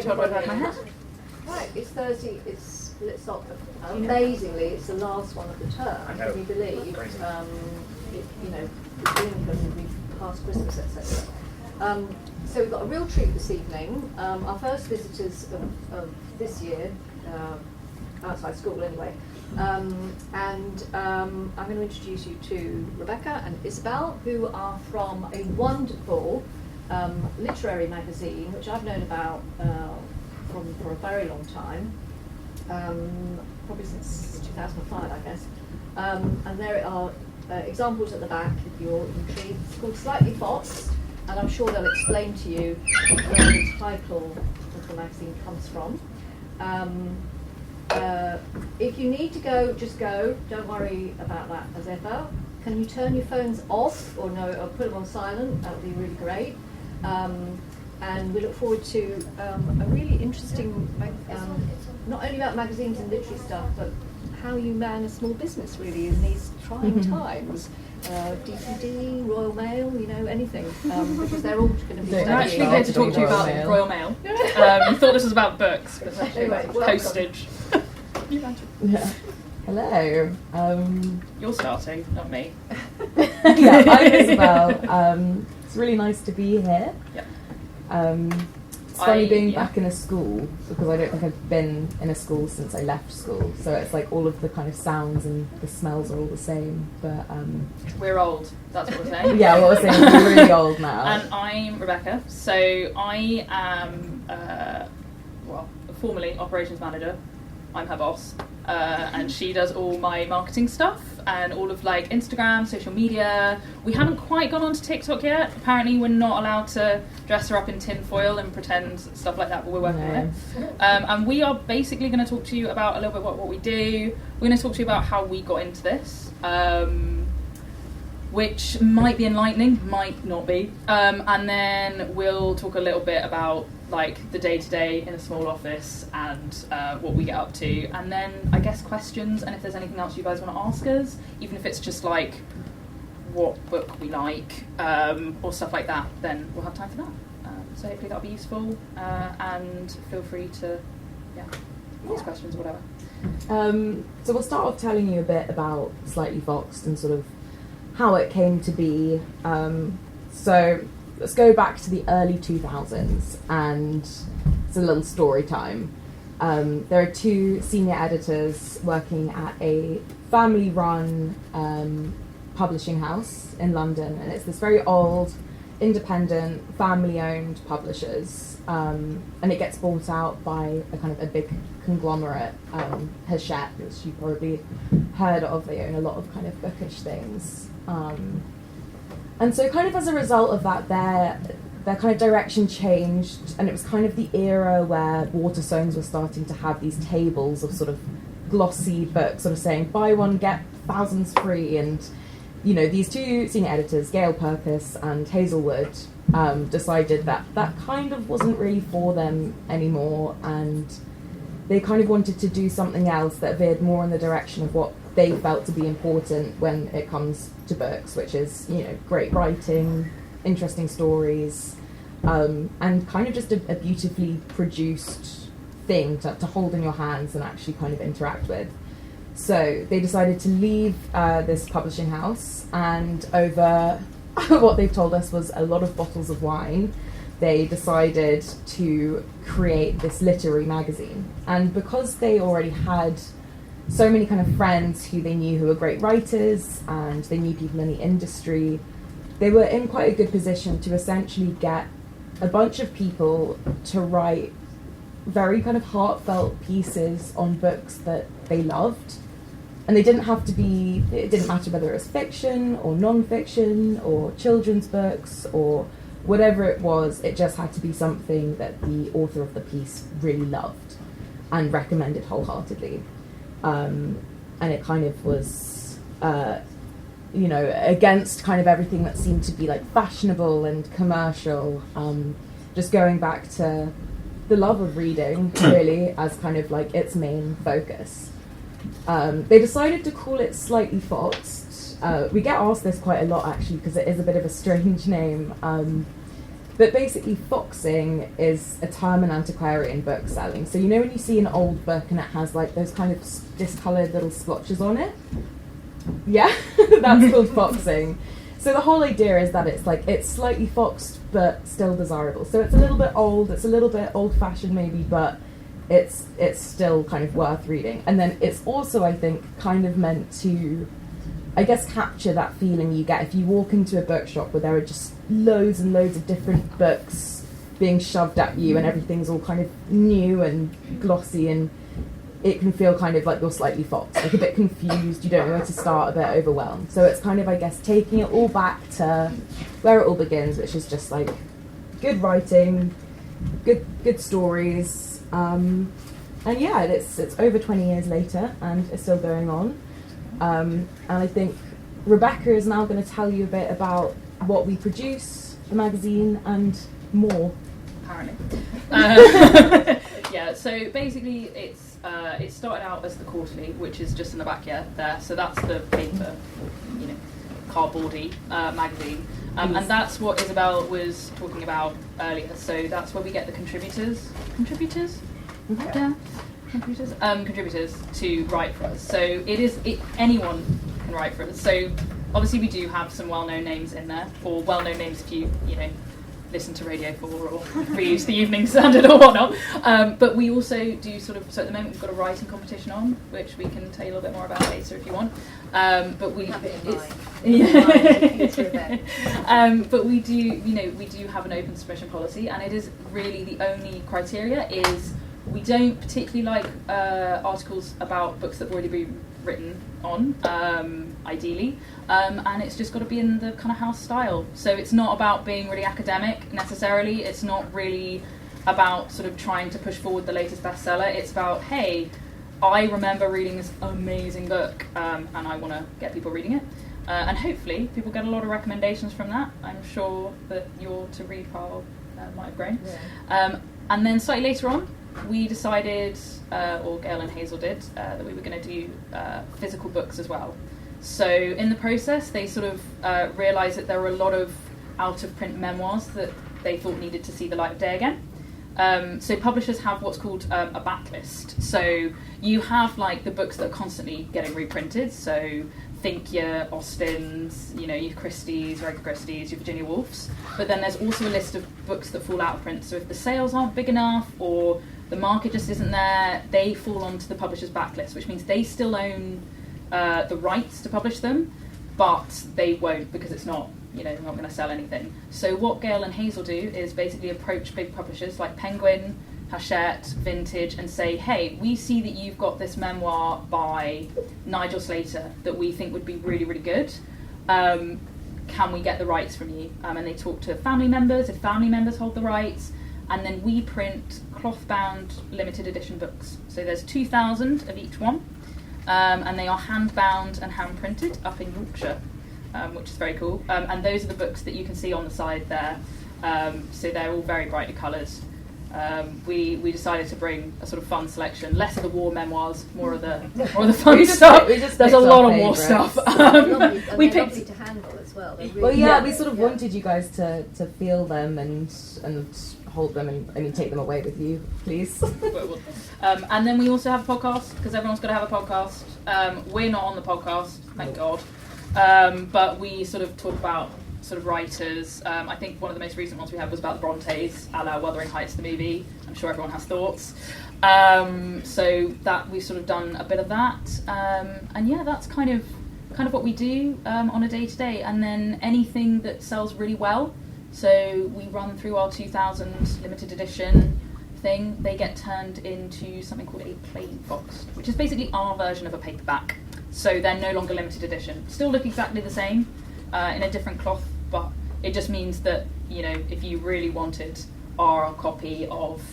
told what I've had in my head. Right, it's Thursday, it's Litsoc. Amazingly, it's the last one of the term, can you believe? You know, in England, we've passed Christmas, etc. So we've got a real treat this evening. Our first visitors of this year, outside school anyway. I'm going to introduce you to Rebecca and Isabel, who are from a wonderful literary magazine, which I've known about for a very long time, probably since 2005, I guess. And there are examples at the back if you're intrigued. It's called Slightly Foxed, and I'm sure they'll explain to you where the title of the magazine comes from. If you need to go, just go. Don't worry about that as ever. Can you turn your phones off or put them on silent? That would be really great. And we look forward to a really interesting, not only about magazines and literary stuff, but how you man a small business really in these trying times. DPD, Royal Mail, anything, because they're all going to be. We're actually here to talk to you about Royal Mail. You thought this was about books, but it's actually about postage. Yeah. Hello. You're starting, not me. Yeah, I'm Isabel. It's really nice to be here. Yep. It's funny being back in a school, because I don't think I've been in a school since I left school. So it's like all of the kind of sounds and the smells are all the same. But we're old. That's what we're saying. Yeah, what we're saying is we're really old now. And I'm Rebecca. So I am, formerly operations manager. I'm her boss, and she does all my marketing stuff and all of like Instagram, social media. We haven't quite gone on to TikTok yet. Apparently we're not allowed to dress her up in tin foil and pretend stuff like that, but we're working on it. And we are basically going to talk to you about a little bit what we do. We're going to talk to you about how we got into this, which might be enlightening, might not be. And then we'll talk a little bit about like the day-to-day in a small office and what we get up to, and then I guess questions, and if there's anything else you guys want to ask us, even if it's just like what book we like or stuff like that, then we'll have time for that. So hopefully that'll be useful, and feel free to ask questions or whatever. So we'll start off telling you a bit about Slightly Foxed and sort of how it came to be. So let's go back to the early 2000s, and it's a little story time. There are two senior editors working at a family-run publishing house in London, and it's this very old, independent, family-owned publishers, and it gets bought out by a big conglomerate, Hachette, which you probably heard of. They own a lot of kind of bookish things. And so kind of as a result of that, their kind of direction changed, and it was kind of the era where Waterstones were starting to have these tables of sort of glossy books, sort of saying, buy one, get thousands free, and, these two senior editors, Gail Purkis and Hazelwood, decided that that kind of wasn't really for them anymore, and they kind of wanted to do something else that veered more in the direction of what they felt to be important when it comes to books, which is, great writing, interesting stories, and kind of just a beautifully produced thing to hold in your hands and actually kind of interact with. So they decided to leave this publishing house, and over what they've told us was a lot of bottles of wine, they decided to create this literary magazine. And because they already had so many kind of friends who they knew who were great writers, and they knew people in the industry, they were in quite a good position to essentially get a bunch of people to write very kind of heartfelt pieces on books that they loved. And it didn't matter whether it was fiction or non-fiction or children's books or whatever it was, it just had to be something that the author of the piece really loved and recommended wholeheartedly. And it kind of was, against kind of everything that seemed to be like fashionable and commercial, just going back to the love of reading, really, as kind of like its main focus. They decided to call it Slightly Foxed. We get asked this quite a lot, actually, because it is a bit of a strange name. But basically, foxing is a term in antiquarian book selling. So you know when you see an old book and it has like those kind of discoloured little splotches on it? Yeah, that's called foxing. So the whole idea is that it's slightly foxed but still desirable. So it's a little bit old, it's a little bit old-fashioned maybe, but it's still kind of worth reading. And then it's also, I think, kind of meant to, I guess, capture that feeling you get if you walk into a bookshop where there are just loads and loads of different books being shoved at you and everything's all kind of new and glossy, and it can feel kind of like you're slightly foxed, like a bit confused, you don't know where to start, a bit overwhelmed. So it's kind of, I guess, taking it all back to where it all begins, which is just like good writing, good stories, and yeah, it's over 20 years later and it's still going on. And I think Rebecca is now going to tell you a bit about what we produce, the magazine, and more. Apparently. Yeah, so basically it started out as the quarterly, which is just in the back there. So that's the paper, cardboardy magazine. And that's what Isabel was talking about earlier. So that's where we get the contributors? Mm-hmm. Yeah. Contributors to write for us. So anyone can write for us. So obviously we do have some well-known names in there, or well-known names if you listen to Radio 4 or read the Evening Standard or whatnot. But we also do so at the moment we've got a writing competition on, which we can tell you a little bit more about later if you want. But we have it in mind. But we do have an open submission policy, and it is really the only criteria is we don't particularly like articles about books that have already been written on, ideally, and it's just got to be in the kind of house style. So it's not about being really academic necessarily. It's not really about sort of trying to push forward the latest bestseller. It's about, hey, I remember reading this amazing book, and I want to get people reading it. And hopefully people get a lot of recommendations from that. I'm sure that your to read pile might have grown. Yeah. And then slightly later on, we decided, or Gail and Hazel did, that we were going to do physical books as well. So in the process, they sort of realised that there were a lot of out-of-print memoirs that they thought needed to see the light of day again. So publishers have what's called a backlist. So you have like the books that are constantly getting reprinted. So think your Austins, your Christie's, your Agatha Christie's, your Virginia Woolfs. But then there's also a list of books that fall out of print. So if the sales aren't big enough or the market just isn't there, they fall onto the publisher's backlist, which means they still own the rights to publish them, but they won't because it's not, they're not going to sell anything. So what Gail and Hazel do is basically approach big publishers like Penguin, Hachette, Vintage, and say, hey, we see that you've got this memoir by Nigel Slater that we think would be really, really good. Can we get the rights from you? And they talk to family members, if family members hold the rights, and then we print cloth-bound limited edition books. So there's 2,000 of each one, and they are hand-bound and hand-printed up in Yorkshire, which is very cool. And those are the books that you can see on the side there. So they're all very brightly coloured. We decided to bring a sort of fun selection, less of the war memoirs, more of the fun stuff. There's a lot of war stuff. We picked lovely to handle as well. Really we sort of wanted you guys to feel them and hold them and take them away with you, please. And then we also have a podcast because everyone's got to have a podcast. We're not on the podcast, thank God, but we sort of talk about sort of writers. I think one of the most recent ones we had was about the Brontes, a la Wuthering Heights, the movie. I'm sure everyone has thoughts. So that we've sort of done a bit of that, and yeah, that's kind of what we do on a day-to-day. And then anything that sells really well. So we run through our 2000 limited edition thing. They get turned into something called a plain box, which is basically our version of a paperback. So they're no longer limited edition. Still look exactly the same. In a different cloth, but it just means that, if you really wanted our copy of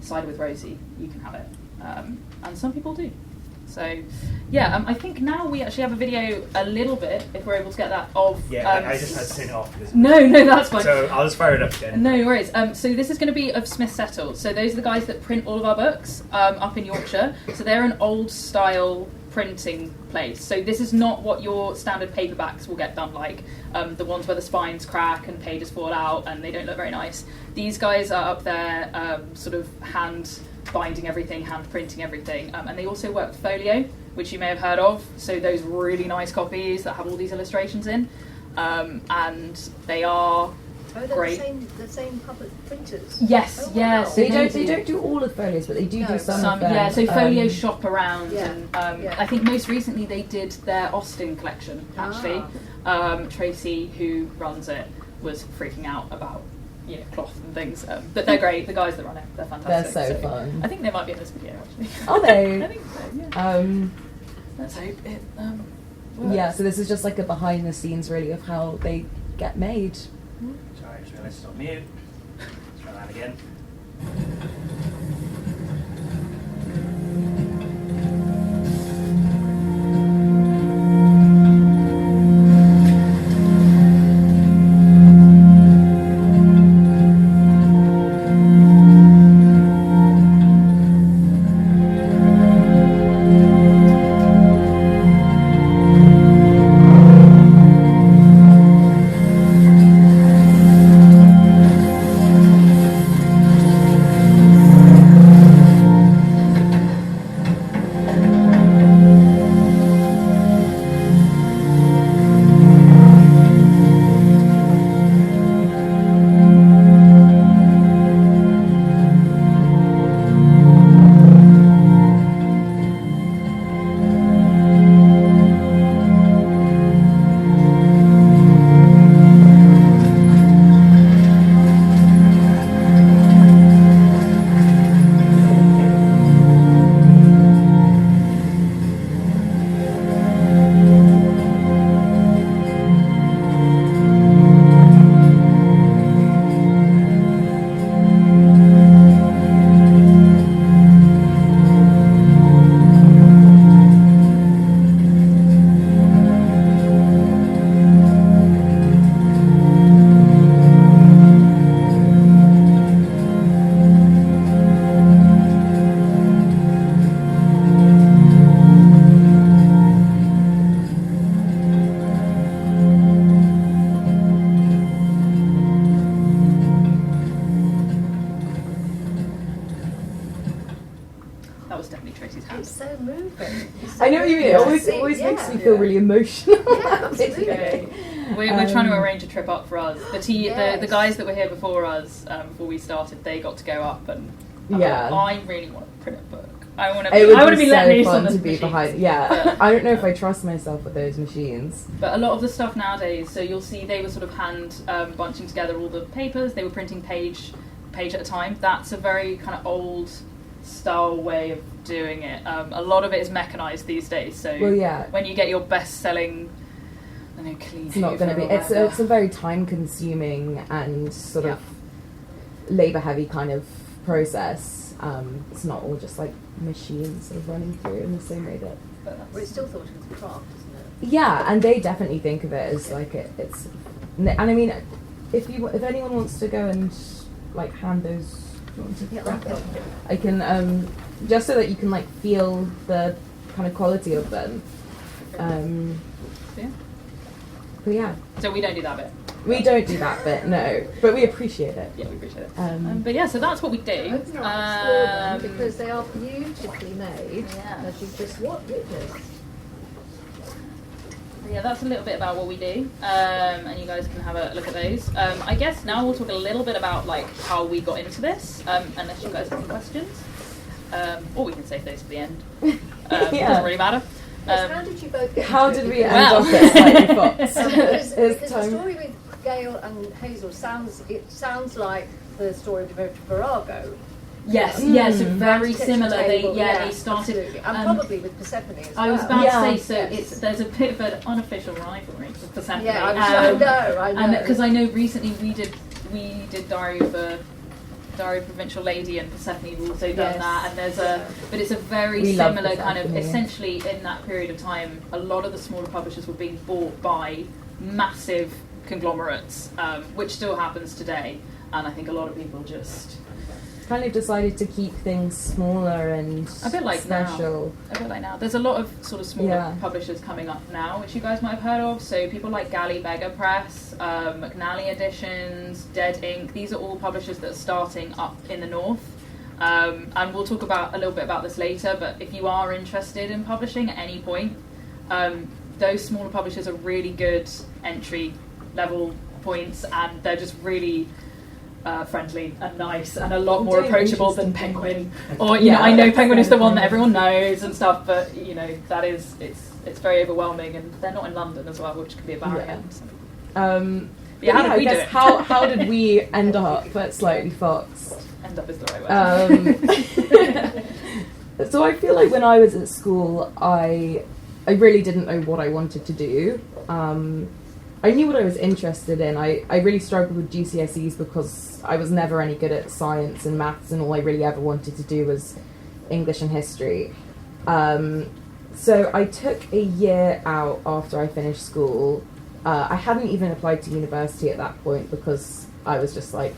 Cider with Rosie, you can have it. And some people do. So, yeah, I think now we actually have a video a little bit, if we're able to get that, of... Yeah, I just had to turn it off. No, that's fine. So I'll just fire it up again. No worries. So this is going to be of Smith Settle. So those are the guys that print all of our books up in Yorkshire. So they're an old-style printing place. So this is not what your standard paperbacks will get done like, the ones where the spines crack and pages fall out and they don't look very nice. These guys are up there sort of hand binding everything, hand printing everything, and they also work with folio, which you may have heard of. So those really nice copies that have all these illustrations in, and they are great. The same public printers. Yes, Oh, yes. wow. They don't do all of folios, but they do do some of them. Yeah, so folio shop around, Yeah, and yeah. I think most recently they did their Austin collection. Actually, Tracy, who runs it, was freaking out about cloth and things, but they're great. The guys that run it, they're fantastic. They're so fun. I think they might be in this video actually. Are they? I think so. Yeah. Let's hope it works. Yeah. So this is just like a behind the scenes, really, of how they get made. Sorry, let's stop mute. Let's try that again. It's so moving. I know what you mean. It always makes me feel really emotional. Yeah, absolutely. We're trying to arrange a trip up for us. The guys that were here before us, before we started, they got to go up and I really want to print a book. I want to be let loose on this machine. Behind. Yeah, I don't know if I trust myself with those machines. But a lot of the stuff nowadays, so you'll see they were sort of hand bunching together all the papers. They were printing page at a time. That's a very kind of old style way of doing it. A lot of it is mechanized these days. So when you get your best-selling, I know, clean. It's not going to be. It's a very time-consuming and sort of labour-heavy kind of process. It's not all just like machines sort of running through in the same way that. But it's still thought of as a craft, isn't it? Yeah, and they definitely think of it as like it's. And I mean, if anyone wants to go and like hand those. I can just so that you can like feel the kind of quality of them. But yeah. So we don't do that bit. We don't do that bit, no. But we appreciate it. Yeah, we appreciate it. But yeah, so that's what we do. Open your eyes for them because they are beautifully made, as you've just witnessed. Yeah, that's a little bit about what we do, and you guys can have a look at those. I guess now we'll talk a little bit about like how we got into this, unless you guys have any questions, or we can save those for the end. It doesn't really matter. Yes, how did you both get How into did it? we end up at Slightly Fox? Because the story with Gail and Hazel sounds like the story of Virago. Yes, so very similar. They started, absolutely. And probably with Persephone as well. I was about to say, there's a bit of an unofficial rivalry with Persephone. Yeah, I know. Because I know recently we did Diary of a Provincial Lady, and Persephone have also done that. And but it's a very similar kind of. Essentially, in that period of time, a lot of the smaller publishers were being bought by massive conglomerates, which still happens today. And I think a lot of people just kind of decided to keep things smaller and a bit like special. now. A bit like now. There's a lot of sort of smaller publishers coming up now, which you guys might have heard of. So people like Galley Beggar Press, McNally Editions, Dead Ink. These are all publishers that are starting up in the north. And we'll talk about a little bit about this later. But if you are interested in publishing at any point, those smaller publishers are really good entry level points, and they're just really friendly and nice and a lot more approachable than Penguin. Or you know, I know Penguin is the one that everyone knows and stuff, but you know that is it's very overwhelming, and they're not in London as well, which can be a barrier. How did we do it? How did we end up at Slightly Foxed? End up is the right word. So I feel like when I was at school, I really didn't know what I wanted to do. I knew what I was interested in. I really struggled with GCSEs because I was never any good at science and maths, and all I really ever wanted to do was English and history. So I took a year out after I finished school. I hadn't even applied to university at that point because I was just like,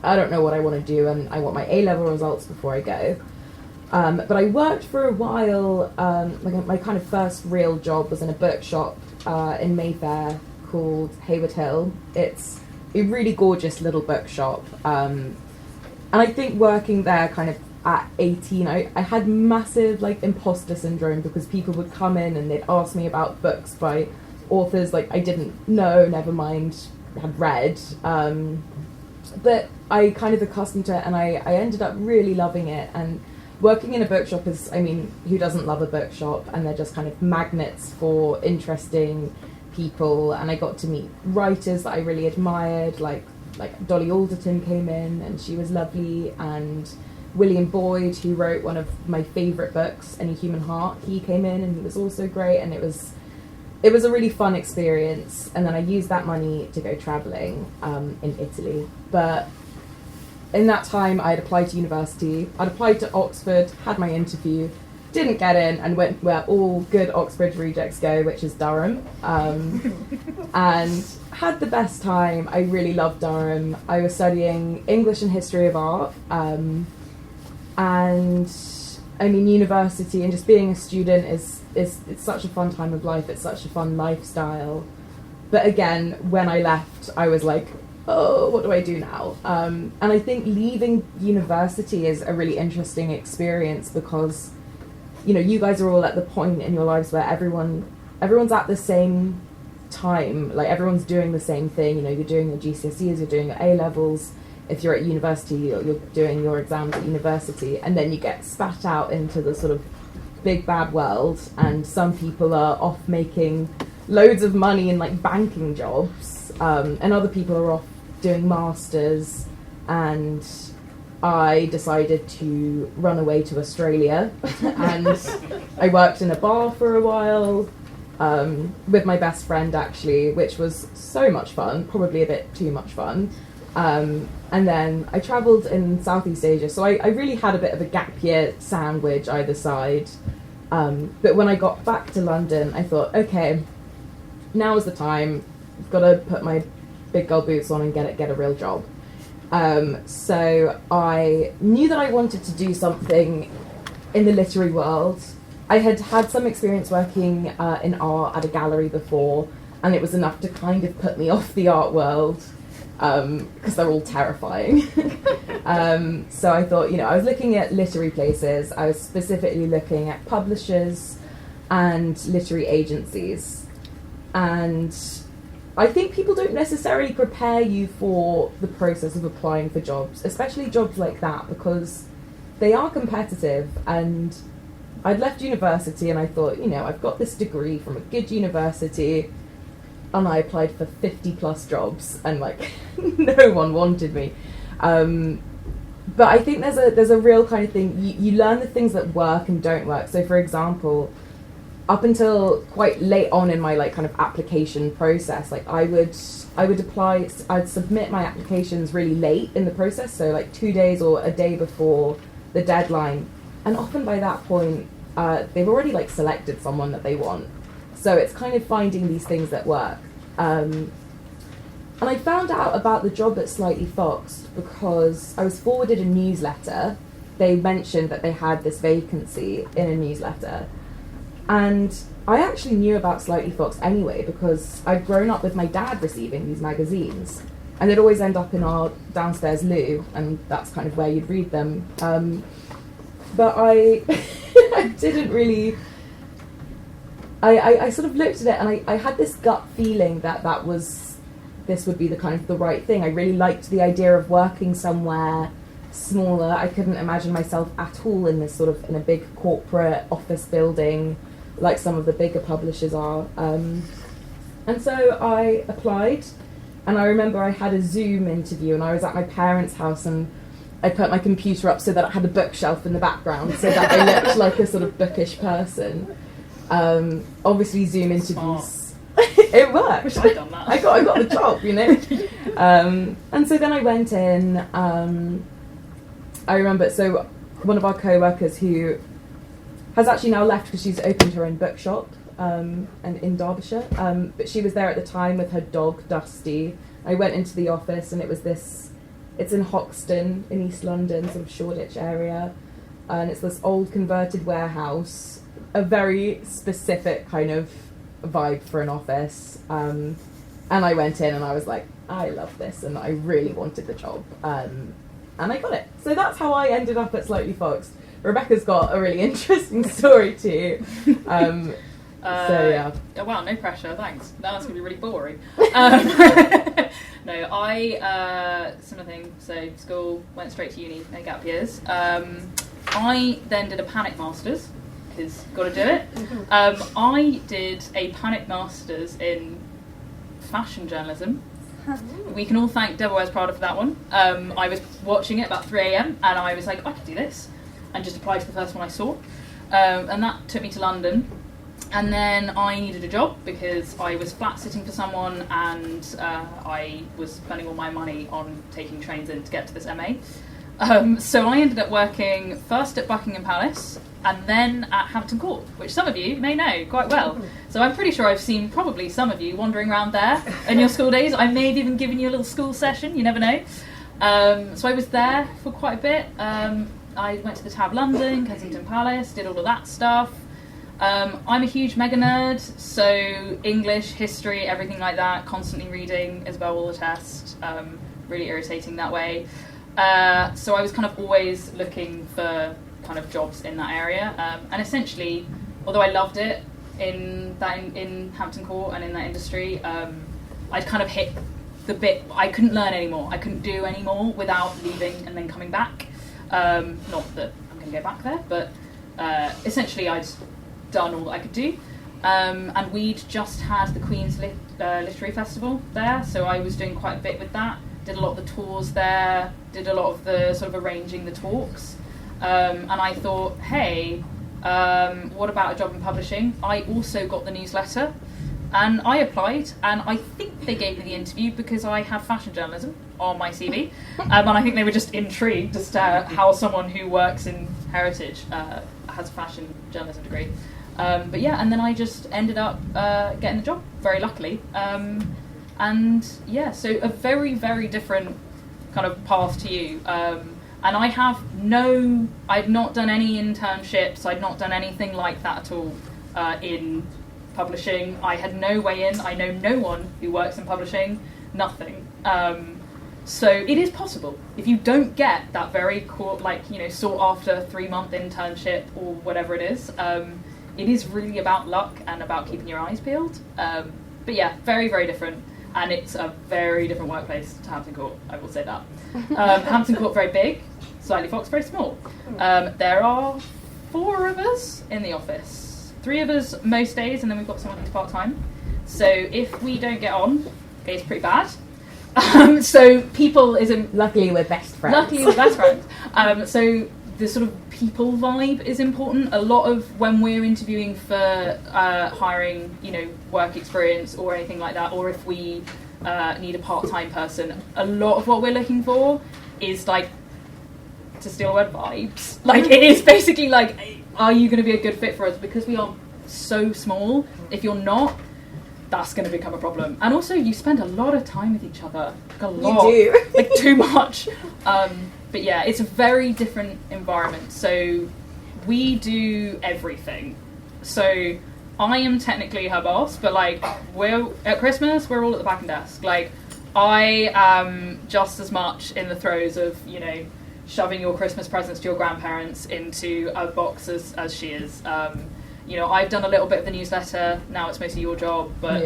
I don't know what I want to do, and I want my A-level results before I go. But I worked for a while. My kind of first real job was in a bookshop in Mayfair called Hayward Hill. It's a really gorgeous little bookshop. And I think working there kind of at 18, I had massive like imposter syndrome because people would come in and they'd ask me about books by authors like I didn't know, never mind had read. But I kind of accustomed to it, and I ended up really loving it. And working in a bookshop is, I mean, who doesn't love a bookshop? And they're just kind of magnets for interesting people. And I got to meet writers that I really admired, like Dolly Alderton came in, and she was lovely. And William Boyd, who wrote one of my favourite books, Any Human Heart, he came in, and he was also great. And it was a really fun experience. And then I used that money to go travelling in Italy. But in that time, I'd applied to university. I'd applied to Oxford, had my interview, didn't get in, and went where all good Oxford rejects go, which is Durham. And had the best time. I really loved Durham. I was studying English and history of art. And I mean, university and just being a student is it's such a fun time of life. It's such a fun lifestyle. But again, when I left, I was like, oh, what do I do now? And I think leaving university is a really interesting experience because, you know, you guys are all at the point in your lives where everyone's at the same time. Like, everyone's doing the same thing. You know, you're doing your GCSEs, you're doing your A-levels. If you're at university, you're doing your exams at university, and then you get spat out into the sort of big bad world, and some people are off making loads of money in like banking jobs, and other people are off doing masters. And I decided to run away to Australia and I worked in a bar for a while with my best friend actually, which was so much fun, probably a bit too much fun. And then I travelled in Southeast Asia, so I really had a bit of a gap year sandwich either side. But when I got back to London, I thought, okay, now is the time. I've got to put my big girl boots on and get a real job. So I knew that I wanted to do something in the literary world. I had had some experience working in art at a gallery before, and it was enough to kind of put me off the art world. Because they're all terrifying. So I thought, you know, I was looking at literary places. I was specifically looking at publishers and literary agencies. And I think people don't necessarily prepare you for the process of applying for jobs, especially jobs like that, because they are competitive. And I'd left university and I thought, you know, I've got this degree from a good university, and I applied for 50 plus jobs, and like no one wanted me. But I think there's a real kind of thing. You learn the things that work and don't work. So for example, up until quite late on in my like kind of application process, like I would apply. I'd submit my applications really late in the process, so like 2 days or a day before the deadline. And often by that point, they've already like selected someone that they want. So it's kind of finding these things that work. And I found out about the job at Slightly Foxed because I was forwarded a newsletter. They mentioned that they had this vacancy in a newsletter. And I actually knew about Slightly Foxed anyway because I'd grown up with my dad receiving these magazines. And they'd always end up in our downstairs loo, and that's kind of where you'd read them. But I didn't really... I sort of looked at it and I had this gut feeling that this would be the kind of the right thing. I really liked the idea of working somewhere smaller. I couldn't imagine myself at all in this sort of in a big corporate office building like some of the bigger publishers are. And so I applied, and I remember I had a Zoom interview and I was at my parents' house and I put my computer up so that I had a bookshelf in the background so that I looked like a sort of bookish person. Obviously Zoom interviews... It worked. Wish I'd done that. I got the job, you know. And so then I went in. I remember, so one of our co-workers who has actually now left because she's opened her own bookshop and in Derbyshire. But she was there at the time with her dog Dusty. I went into the office and it was this. It's in Hoxton in East London, sort of Shoreditch area, and it's this old converted warehouse. A very specific kind of vibe for an office, and I went in and I was like, I love this, and I really wanted the job, and I got it. So that's how I ended up at Slightly Foxed. Rebecca's got a really interesting story too. So yeah. Oh, wow, no pressure, thanks. That's going to be really boring. No, I, similar thing, so school, went straight to uni, no gap years. I then did a Panic Masters, because got to do it. I did a Panic Masters in fashion journalism. We can all thank Devil Wears Prada for that one. I was watching it about 3 a.m. and I was like, I could do this, and just applied to the first one I saw. And that took me to London. And then I needed a job because I was flat sitting for someone, and I was spending all my money on taking trains in to get to this MA. So I ended up working first at Buckingham Palace and then at Hampton Court, which some of you may know quite well. So I'm pretty sure I've seen probably some of you wandering around there in your school days. I may have even given you a little school session, you never know. So I was there for quite a bit. I went to the Tab London, Kensington Palace, did all of that stuff. I'm a huge mega nerd, so English, history, everything like that, constantly reading. Isabel will attest, really irritating that way. So I was kind of always looking for kind of jobs in that area, and essentially, although I loved it in Hampton Court and in that industry, I'd kind of hit the bit. I couldn't learn anymore. I couldn't do any more without leaving and then coming back. Not that I'm going to go back there, but essentially I'd done all that I could do. And we'd just had the Queen's Literary Festival there, so I was doing quite a bit with that. Did a lot of the tours there, did a lot of the sort of arranging the talks. And I thought, hey, what about a job in publishing? I also got the newsletter, and I applied, and I think they gave me the interview because I had fashion journalism on my CV. And I think they were just intrigued as to how someone who works in heritage has a fashion journalism degree. But yeah, and then I just ended up getting the job, very luckily. And yeah, so a very, very different kind of path to you. And I'd not done any internships, I'd not done anything like that at all in publishing. I had no way in, I know no one who works in publishing, nothing. So it is possible. If you don't get that very sought after 3-month internship or whatever it is really about luck and about keeping your eyes peeled. But yeah, very, very different. And it's a very different workplace to Hampton Court, I will say that. Hampton Court, very big. Slightly Foxed, very small. There are 4 of us in the office. 3 of us most days, and then we've got someone who's part-time. So if we don't get on, it's pretty bad. So people isn't... Luckily we're best friends. Luckily we're best friends. So the sort of people vibe is important. A lot of when we're interviewing for hiring, work experience or anything like that, or if we need a part-time person, a lot of what we're looking for is like, to steal a word, vibes. Like, it is basically like, are you going to be a good fit for us? Because we are so small. If you're not, that's going to become a problem. And also, you spend a lot of time with each other. Like a lot. You do. Like, too much. But yeah, it's a very different environment. So we do everything. So I am technically her boss, but like we're at Christmas, we're all at the back and desk. Like I am just as much in the throes of, you know, shoving your Christmas presents to your grandparents into a box as she is. You know, I've done a little bit of the newsletter. Now it's mostly your job, but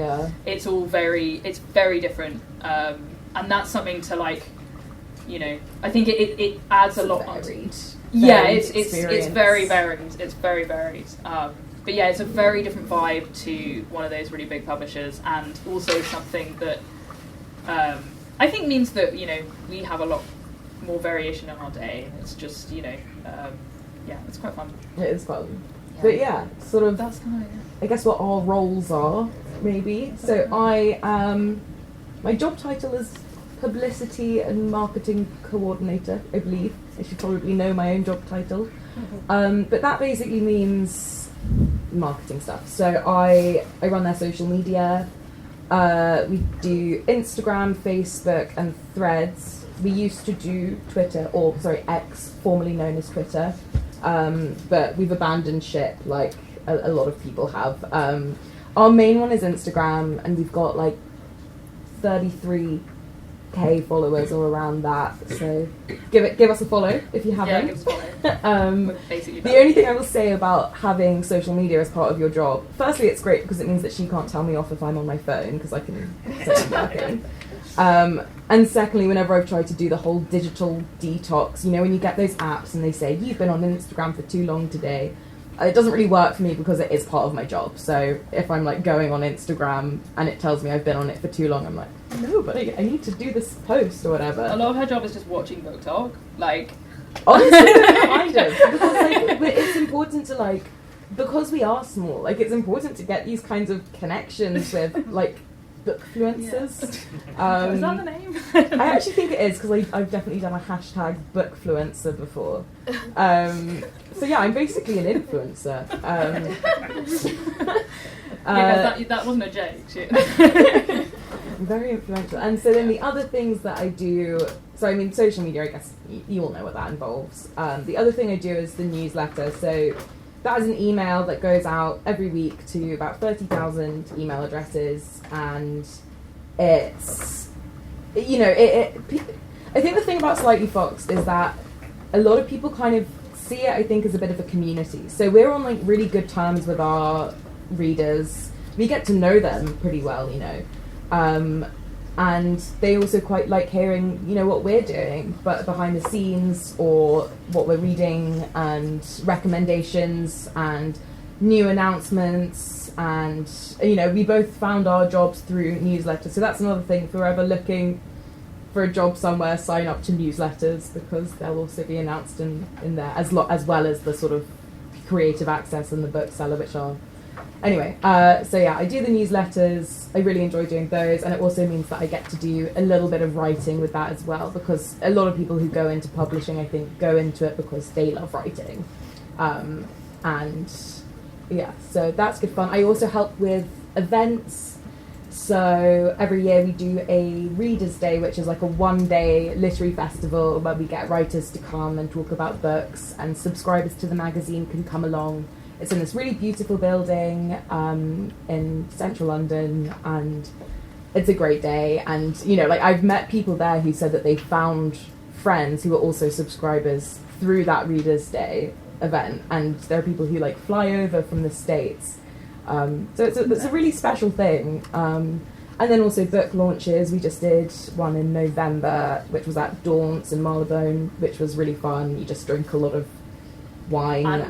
it's very different. And that's something to like, you know, I think it adds a lot. It's very varied. It's very varied. But yeah, it's a very different vibe to one of those really big publishers, and also something that I think means that, you know, we have a lot more variation in our day. It's just, you know, it's quite fun. It is fun. Yeah. But yeah, sort of, that's kind of, I guess, what our roles are, maybe. So my job title is Publicity and Marketing Coordinator, I believe. I should probably know my own job title. But that basically means marketing stuff. So I run their social media. We do Instagram, Facebook, and Threads. We used to do Twitter, X, formerly known as Twitter. But we've abandoned ship, like a lot of people have. Our main one is Instagram, and we've got like 33k followers or around that. So give us a follow if you haven't. Yeah, give us a follow. The only thing I will say about having social media as part of your job, firstly, it's great because it means that she can't tell me off if I'm on my phone, because I can say I'm working. And secondly, whenever I've tried to do the whole digital detox, you know, when you get those apps and they say, you've been on Instagram for too long today, it doesn't really work for me because it is part of my job. So if I'm like going on Instagram and it tells me I've been on it for too long, I'm like, no, but I need to do this post or whatever. A lot of her job is just watching Book Talk. Like, honestly, kind of. Because like, it's important to like, because we are small, like it's important to get these kinds of connections with like bookfluencers. Yeah. Is that the name? I actually think it is, because I've definitely done a hashtag bookfluencer before. So yeah, I'm basically an influencer. That wasn't a joke. Very influential. And so then the other things that I do, so I mean social media, I guess you all know what that involves. The other thing I do is the newsletter. So that is an email that goes out every week to about 30,000 email addresses, and it's, you know, I think the thing about Slightly Foxed is that a lot of people kind of see it, I think, as a bit of a community. So we're on like really good terms with our readers. We get to know them pretty well, you know. And they also quite like hearing, you know, what we're doing, but behind the scenes, or what we're reading, and recommendations and new announcements. And, you know, we both found our jobs through newsletters. So that's another thing. If you're ever looking for a job somewhere, sign up to newsletters, because they'll also be announced in there, as well as the sort of creative access and the bookseller, which are... Anyway, so yeah, I do the newsletters. I really enjoy doing those, and it also means that I get to do a little bit of writing with that as well, because a lot of people who go into publishing, I think, go into it because they love writing. And yeah, so that's good fun. I also help with events. So every year we do a Readers' Day, which is like a one-day literary festival where we get writers to come and talk about books, and subscribers to the magazine can come along. It's in this really beautiful building in central London, and it's a great day. And, you know, like I've met people there who said that they found friends who were also subscribers through that Readers' Day event, and there are people who like fly over from the States. So it's a really special thing. And then also book launches. We just did one in November, which was at Daunt's in Marylebone, which was really fun. You just drink a lot of wine and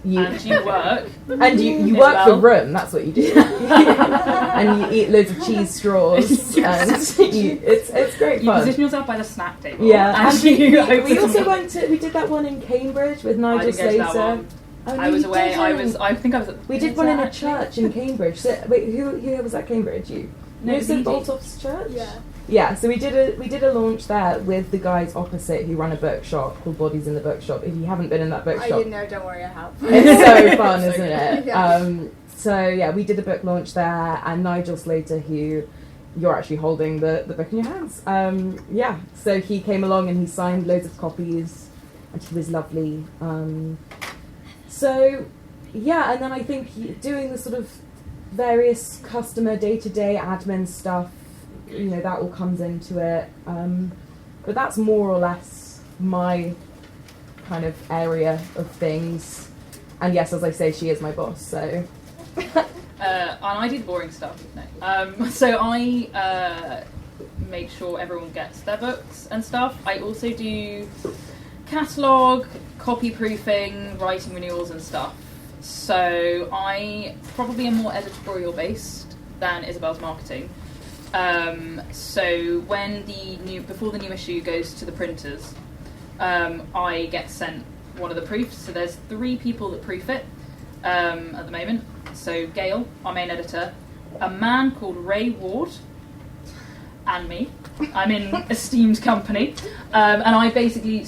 you work and you work the room. That's what you do. And you eat loads of cheese straws. And it's great fun. You position yourself by the snack table. Yeah, and we also we did that one in Cambridge with Nigel Slater. I was away. I think I was. We did one in a church in Cambridge. So, wait, who was at Cambridge? You? No, St. Boltoff's church. Yeah. Yeah, so we did a launch there with the guys opposite who run a bookshop called Bodies in the Bookshop. If you haven't been in that bookshop, I didn't know. Don't worry, I have. It's so fun, isn't it? Yeah. So yeah, we did a book launch there, and Nigel Slater, who you're actually holding the book in your hands. Yeah, so he came along and he signed loads of copies, and he was lovely. So yeah, and then I think doing the sort of various customer day-to-day admin stuff, that all comes into it. But that's more or less my kind of area of things. And yes, as I say, she is my boss, so... And I do the boring stuff. No. So I make sure everyone gets their books and stuff. I also do catalogue, copy proofing, writing renewals and stuff. So I probably am more editorial based than Isabel's marketing. So when before the new issue goes to the printers, I get sent one of the proofs. So there's 3 people that proof it at the moment. So Gail, our main editor, a man called Ray Ward, and me. I'm in esteemed company, and I basically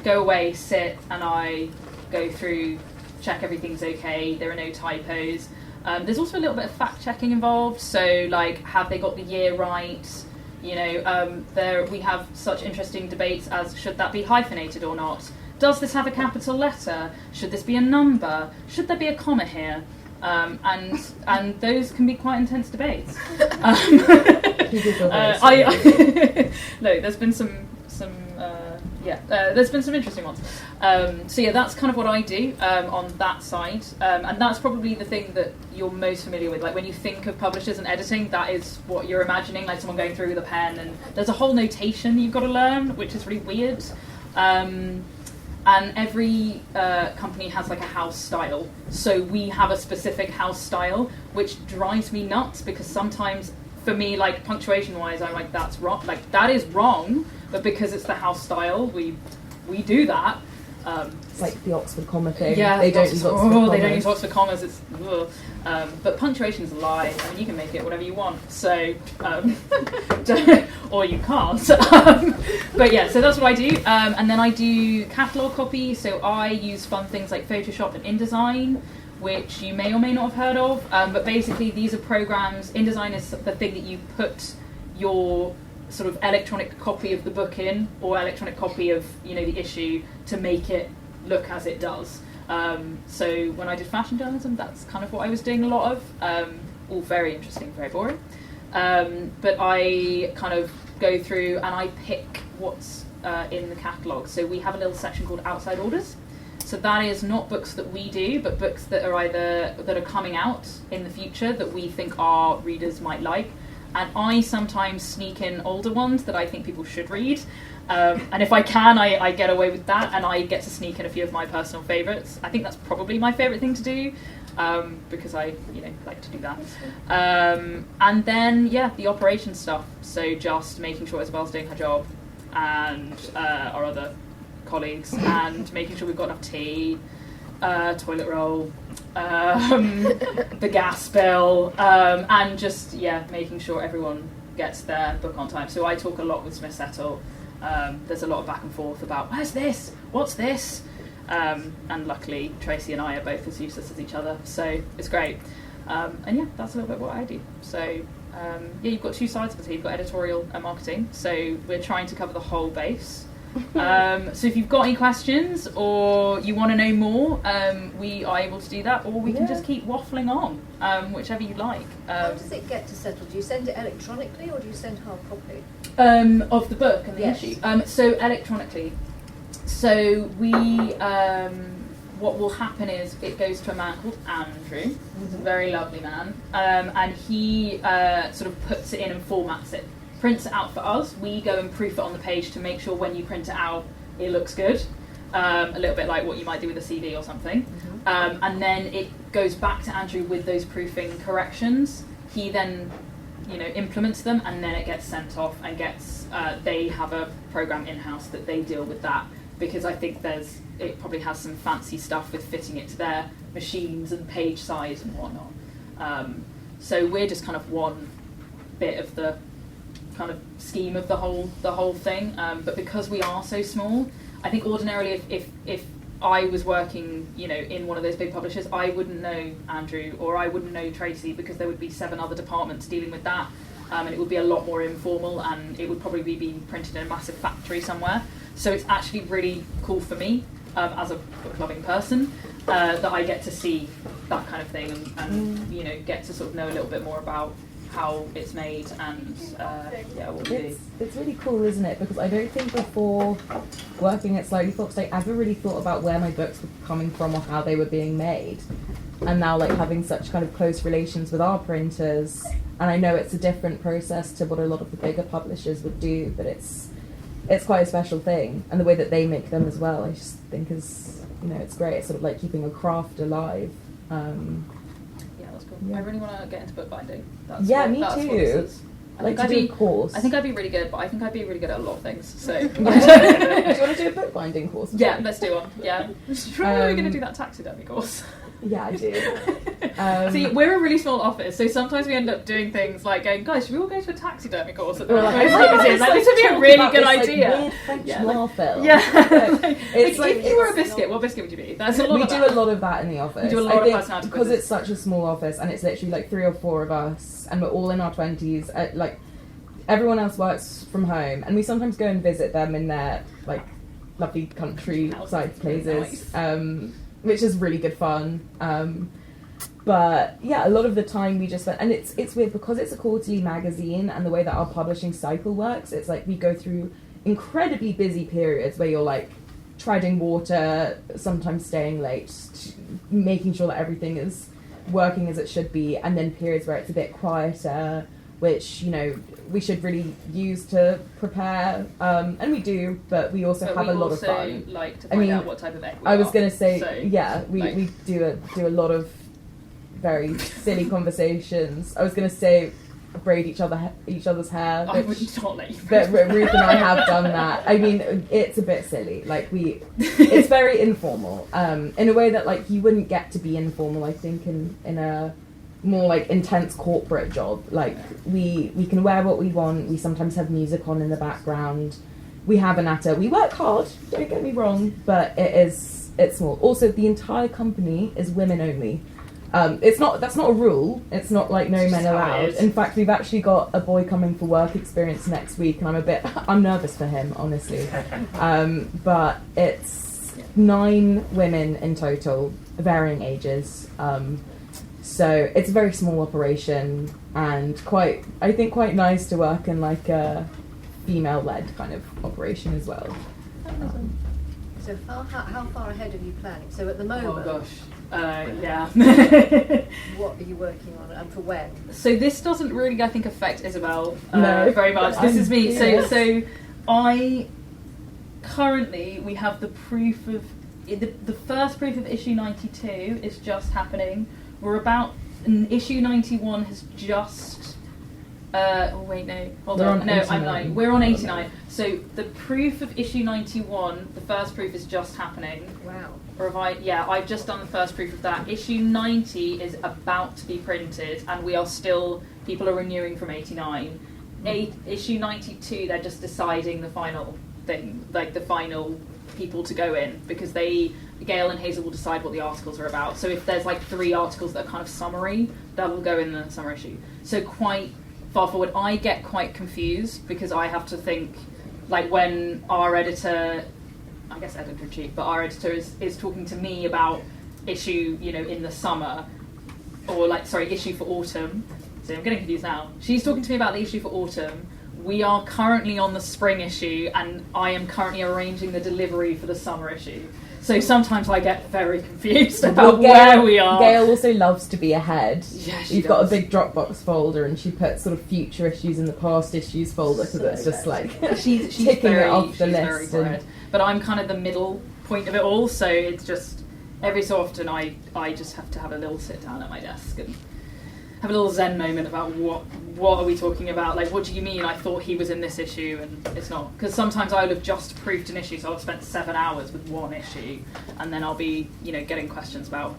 go away, and I go through, check everything's okay. There are no typos. There's also a little bit of fact checking involved. So like, have they got the year right? We have such interesting debates as should that be hyphenated or not? Does this have a capital letter? Should this be a number? Should there be a comma here? And those can be quite intense debates. No, there's been there's been some interesting ones. So yeah, that's kind of what I do on that side, and that's probably the thing that you're most familiar with. Like when you think of publishers and editing, that is what you're imagining, like someone going through with a pen, and there's a whole notation you've got to learn, which is really weird. And every company has like a house style. So we have a specific house style, which drives me nuts because sometimes for me, like punctuation-wise, I'm like, that's wrong. Like that is wrong, but because it's the house style, we do that. It's like the Oxford comma thing. Yeah, they don't use Oxford commas. They don't use Oxford commas. It's but punctuation's a lie. I mean, you can make it whatever you want. So, or you can't. But yeah, so that's what I do. And then I do catalogue copy. So I use fun things like Photoshop and InDesign, which you may or may not have heard of. But basically, these are programs. InDesign is the thing that you put your sort of electronic copy of the book in, or electronic copy of the issue, to make it look as it does. So when I did fashion journalism, that's kind of what I was doing a lot of. All very interesting, very boring. But I kind of go through and I pick what's in the catalogue. So we have a little section called outside orders. So that is not books that we do, but books that are coming out in the future that we think our readers might like. And I sometimes sneak in older ones that I think people should read. And if I can, I get away with that, and I get to sneak in a few of my personal favourites. I think that's probably my favourite thing to do, because I like to do that. And then, the operations stuff. So just making sure Isabel's doing her job, and our other colleagues, and making sure we've got enough tea, toilet roll, the gas bill, and just making sure everyone gets their book on time. So I talk a lot with Smith Settle. There's a lot of back and forth about where's this, what's this, and luckily Tracy and I are both as useless as each other, so it's great. And that's a little bit what I do. So you've got 2 sides of it. You've got editorial and marketing, so we're trying to cover the whole base. So if you've got any questions or you want to know more, we are able to do that, or we can just keep waffling on, whichever you like. How does it get to Settle? Do you send it electronically or do you send hard copy? Of the book and the issue. So electronically. So we, what will happen is it goes to a man called Andrew. He's a very lovely man, and he sort of puts it in and formats it. Prints it out for us. We go and proof it on the page to make sure when you print it out, it looks good. A little bit like what you might do with a CD or something. Mm-hmm. And then it goes back to Andrew with those proofing corrections. He then, implements them, and then it gets sent off and gets. They have a program in-house that they deal with that, because I think it probably has some fancy stuff with fitting it to their machines and page size and whatnot. So we're just kind of one bit of the kind of scheme of the whole thing, but because we are so small, I think ordinarily if I was working, in one of those big publishers, I wouldn't know Andrew or I wouldn't know Tracy because there would be 7 other departments dealing with that, and it would be a lot more informal, and it would probably be being printed in a massive factory somewhere. So it's actually really cool for me as a book loving person that I get to see that kind of thing and get to sort of know a little bit more about how it's made and what we do. It's really cool, isn't it? Because I don't think before working at Slightly Foxed I ever really thought about where my books were coming from or how they were being made. And now having such kind of close relations with our printers, and I know it's a different process to what a lot of the bigger publishers would do, but it's quite a special thing, and the way that they make them as well I just think is it's great. It's sort of like keeping a craft alive. That's cool. I really want to get into bookbinding. Me too. I think I'd be a course. I think I'd be really good, but I think I'd be really good at a lot of things. So, do you want to do a bookbinding course? Yeah, let's do one. Yeah, we're going to do that taxidermy course. Yeah, I do. See, we're a really small office, so sometimes we end up doing things like going, guys, should we all go to a taxidermy course? At the this would be a really good idea. Weird French law film. Yeah. If you were a biscuit, what biscuit would you be? That's a lot. We do a lot of that in the office. We do a lot of personality because it's such a small office, and it's literally 3 or 4 of us, and we're all in our 20s. Everyone else works from home, and we sometimes go and visit them in their lovely countryside places. Nice. Which is really good fun. But yeah, a lot of the time we just spend, and it's weird because it's a quarterly magazine, and the way that our publishing cycle works, it's we go through incredibly busy periods where you're treading water, sometimes staying late, making sure that everything is working as it should be, and then periods where it's a bit quieter, which we should really use to prepare, and we do, but we also have a lot of fun. Like to find out what type of egg we I was are. going to say, so, we do a lot of very silly conversations. I was going to say braid each other's hair. I would not let you. But Ruth and I have done that. I mean, it's a bit silly. It's very informal, in a way that you wouldn't get to be informal. I think in a more intense corporate job. We can wear what we want. We sometimes have music on in the background. We have a natter. We work hard, don't get me wrong, but it's small. Also, the entire company is women only. That's not a rule. It's not no men allowed. In fact, we've actually got a boy coming for work experience next week, and I'm nervous for him, honestly. But it's 9 women in total, varying ages. So it's a very small operation, and quite nice to work in a female-led kind of operation as well. So how far ahead are you planning? So at the moment, oh gosh, yeah. What are you working on, and for when? So this doesn't really, I think, affect Isabel no, very much. This is me. Yes. So I currently we have the proof of the first proof of issue 92 is just happening. We're issue 91 has just. Hold on. No, I'm lying. We're on 89. So the proof of issue 91, the first proof is just happening. Wow. Or I've just done the first proof of that. Issue 90 is about to be printed, and people are renewing from 89. Issue 92, they're just deciding the final thing, the final people to go in, because Gail and Hazel will decide what the articles are about. So if there's 3 articles that are kind of summary, that will go in the summer issue. So quite far forward, I get quite confused because I have to think, when our editor, I guess editor-in-chief, but our editor is talking to me about issue, in the summer, or issue for autumn. So I'm getting confused now. She's talking to me about the issue for autumn. We are currently on the spring issue, and I am currently arranging the delivery for the summer issue. So sometimes I get very confused about where we are. Gail also loves to be ahead. Yeah, You've got a big Dropbox folder, and she puts sort of future issues in the past issues folder, because it's just she's ticking very, it off the she's list. But I'm kind of the middle point of it all, so it's just every so often I just have to have a little sit down at my desk and have a little zen moment about what are we talking about? What do you mean? I thought he was in this issue, and it's not. Because sometimes I would have just proofed an issue, so I'll have spent 7 hours with one issue, and then I'll be, getting questions about,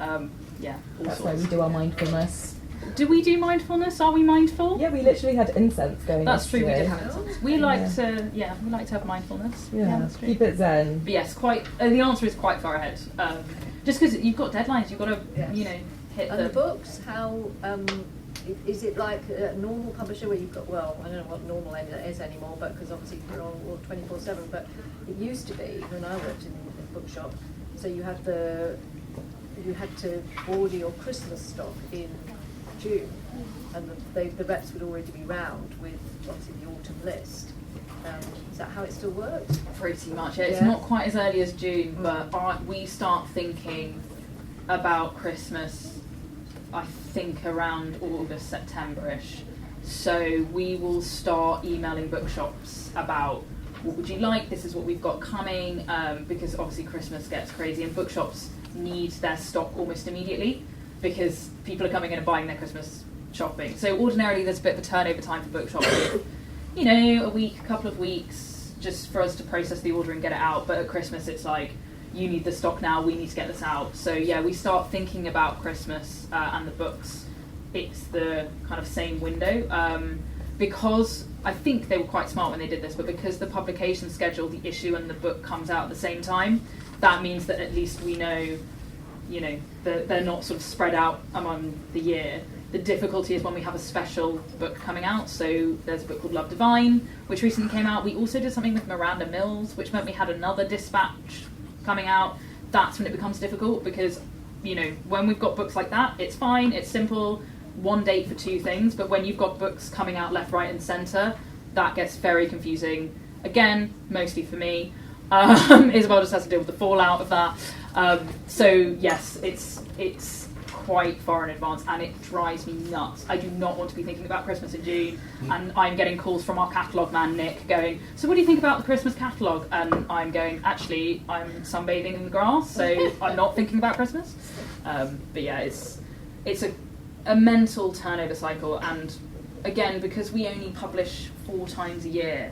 all That's sorts. why we do our mindfulness. do we do mindfulness? Are we mindful? Yeah, we literally had incense going. That's true. We did yesterday. have incense. We like to, we like to have mindfulness. Yeah, that's true. keep it zen. But yes, quite. The answer is quite far ahead. Just because you've got deadlines, you've got to, hit And the books, how is it like a normal publisher where you've got, well, I don't know what normal is anymore, but because obviously we're all 24/7, but it used to be when I worked in a bookshop, so you had to order your Christmas stock in June, and the reps would already be round with obviously the autumn list. Is that how it still works? Pretty much. It's not quite as early as June, but we start thinking about Christmas, I think, around August, September-ish. So we will start emailing bookshops about what would you like, this is what we've got coming, because obviously Christmas gets crazy and bookshops need their stock almost immediately because people are coming in and buying their Christmas shopping. So ordinarily there's a bit of a turnover time for bookshops, a week, a couple of weeks, just for us to process the order and get it out. But at Christmas it's like, you need the stock now, we need to get this out. So yeah, we start thinking about Christmas and the books. It's the kind of same window. Because I think they were quite smart when they did this, but because the publication schedule, the issue and the book comes out at the same time, that means that at least we know, that they're not sort of spread out among the year. The difficulty is when we have a special book coming out. So there's a book called Love Divine, which recently came out. We also did something with Miranda Mills, which meant we had another dispatch coming out. That's when it becomes difficult because, when we've got books like that, it's fine, it's simple, one date for two things. But when you've got books coming out left, right and centre, that gets very confusing. Again, mostly for me. Isabel just has to deal with the fallout of that. So yes, it's quite far in advance and it drives me nuts. I do not want to be thinking about Christmas in June, and I'm getting calls from our catalogue man Nick going, so what do you think about the Christmas catalogue? And I'm going, actually I'm sunbathing in the grass, so I'm not thinking about Christmas. But yeah, it's a mental turnover cycle, and again, because we only publish 4 times a year,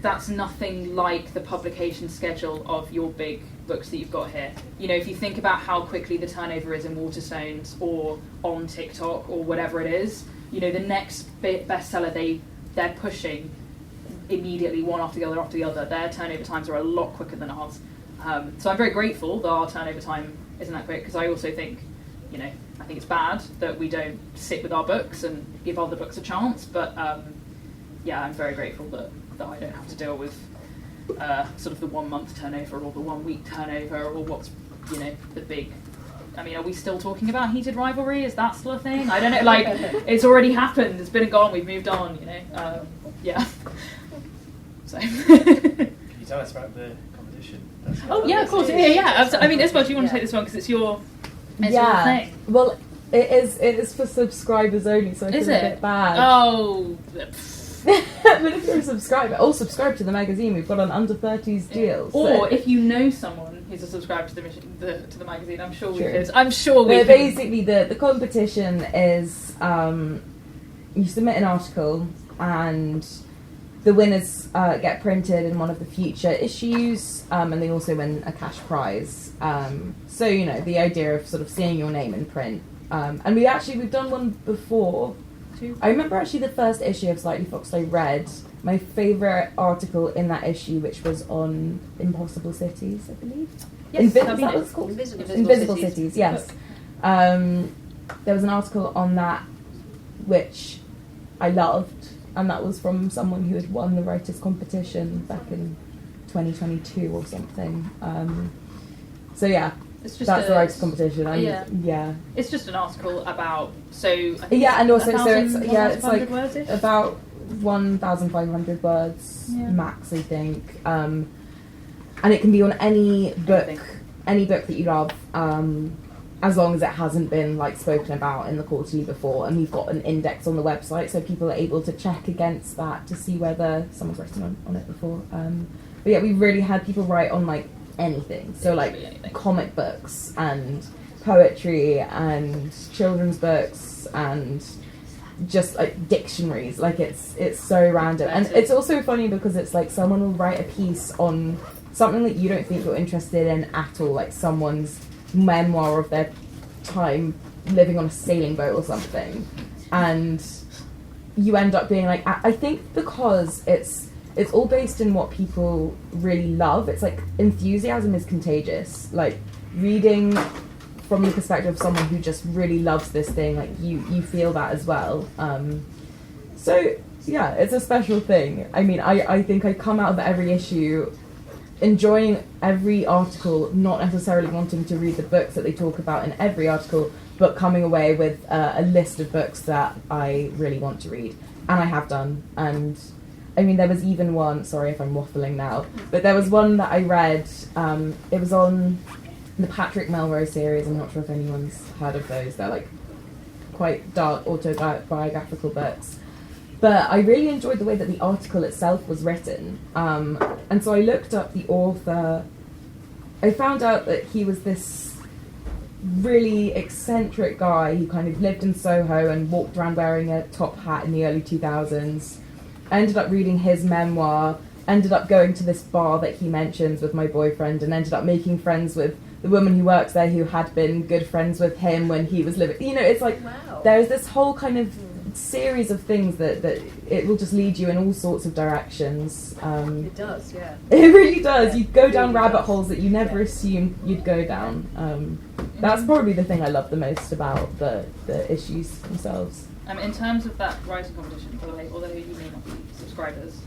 that's nothing like the publication schedule of your big books that you've got here. If you think about how quickly the turnover is in Waterstones or on TikTok or whatever it is, the next bestseller they're pushing immediately, one after the other. Their turnover times are a lot quicker than ours. So I'm very grateful that our turnover time isn't that quick, because I also think, I think it's bad that we don't sit with our books and give other books a chance. But yeah, I'm very grateful that I don't have to deal with sort of the 1 month turnover or the 1 week turnover or what's, the big. I mean, are we still talking about heated rivalry? Is that still a thing? I don't know. Like, it's already happened. It's been and gone. We've moved on. Yeah. So. Can you tell us about the competition? Oh yeah, of course. Yeah. I mean, Isabel, do you want to take this one because it's your thing? Well, it is for subscribers only, so I feel a bit bad. Oh. But if you're a subscriber, or subscribe to the magazine, we've got an under 30s deal. Or if you know someone who's a subscriber to the magazine, I'm sure we True. could. I'm sure we could. Basically, the competition is you submit an article and the winners get printed in one of the future issues, and they also win a cash prize. So the idea of sort of seeing your name in print. And we've done one before. I remember actually the first issue of Slightly Foxed I read. My favourite article in that issue, which was on Impossible Cities, I believe. Yes, Is that what it's called? Invisible Cities, yes. There was an article on that which I loved, and that was from someone who had won the writers' competition back in 2022 or something. So yeah. That's the writers' competition. Yeah. It's just an article about and also it's like words-ish? about 1,500 words max, I think. And it can be on any book that you love, as long as it hasn't been spoken about in the quarterly before. And we've got an index on the website, so people are able to check against that to see whether someone's written on it before. But yeah, we've really had people write on anything, so anything. Comic books and poetry and children's books and just dictionaries. It's so random. And it's also funny because it's someone will write a piece on something that you don't think you're interested in at all, someone's memoir of their time living on a sailing boat or something, and you end up being like, I think because it's all based in what people really love. It's like enthusiasm is contagious. Like reading from the perspective of someone who just really loves this thing, like you feel that as well. So yeah, it's a special thing. I mean, I think I come out of every issue enjoying every article, not necessarily wanting to read the books that they talk about in every article, but coming away with a list of books that I really want to read. And I have done. And I mean, there was even one, sorry if I'm waffling now, but there was one that I read, it was on the Patrick Melrose series. I'm not sure if anyone's heard of those. They're like quite dark autobiographical books. But I really enjoyed the way that the article itself was written. And so I looked up the author. I found out that he was this really eccentric guy who kind of lived in Soho and walked around wearing a top hat in the early 2000s. I ended up reading his memoir, ended up going to this bar that he mentions with my boyfriend, and ended up making friends with the woman who works there who had been good friends with him when he was living. You know, it's like there's this whole kind of series of things that it will just lead you in all sorts of directions. It does, yeah. It really does. You go down really rabbit does. holes that you never assumed you'd go down. That's probably the thing I love the most about the issues themselves. In terms of that writing competition, by the way, although you may not be subscribers,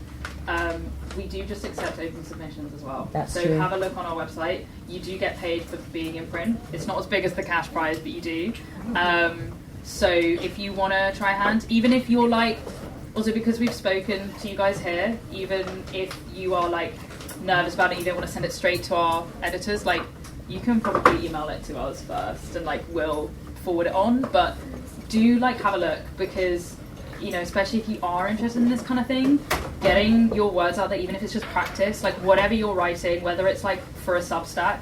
we do just accept open submissions as well. That's so true. Have a look on our website. You do get paid for being in print. It's not as big as the cash prize, but you do. So if you want to try a hand, even if you're like, also because we've spoken to you guys here, even if you are like nervous about it, you don't want to send it straight to our editors, like you can probably email it to us first and like we'll forward it on. But do like have a look, because you know, especially if you are interested in this kind of thing, getting your words out there, even if it's just practice, like whatever you're writing, whether it's like for a Substack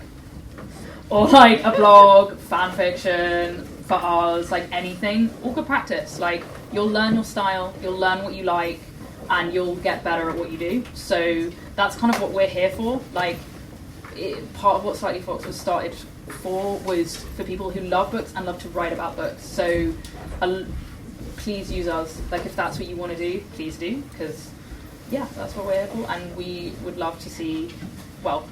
or like a blog, fan fiction, for ours, like anything, all good practice. Like you'll learn your style, you'll learn what you like, and you'll get better at what you do. So that's kind of what we're here for. Like part of what Slightly Fox was started for was for people who love books and love to write about books. So please use us. Like if that's what you want to do, please do, because yeah, that's what we're here for. And we would love to see, well,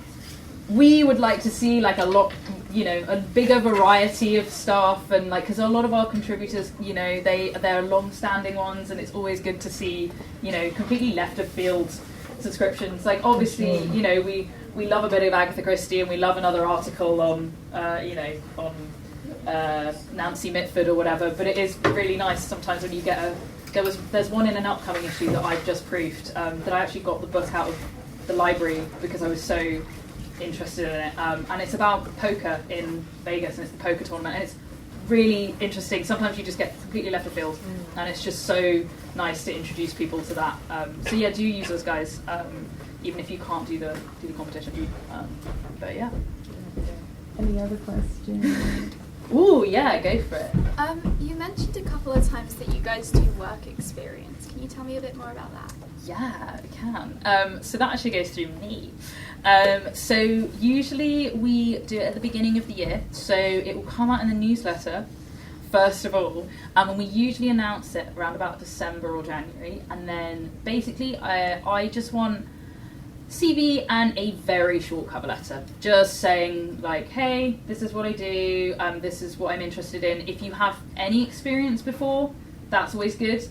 we would like to see like a lot, you know, a bigger variety of stuff, and like because a lot of our contributors, you know, they're long-standing ones, and it's always good to see, you know, completely left of field subscriptions. Like obviously, you know, we love a bit of Agatha Christie, and we love another article on, you know, on Nancy Mitford or whatever. But it is really nice sometimes when you get there's one in an upcoming issue that I've just proofed that I actually got the book out of the library because I was so interested in it, and it's about poker in Vegas, and it's the poker tournament, and it's really interesting. Sometimes you just get completely left of field, and it's just so nice to introduce people to that. So yeah, do use those guys, even if you can't do the competition. But yeah. Any other questions? Ooh, yeah, go for it. You mentioned a couple of times that you guys do work experience. Can you tell me a bit more about that? Yeah, I can. So that actually goes through me. So usually we do it at the beginning of the year. So it will come out in the newsletter, first of all. And we usually announce it around about December or January. And then basically I just want CV and a very short cover letter. Just saying like, hey, this is what I do. This is what I'm interested in. If you have any experience before, that's always good.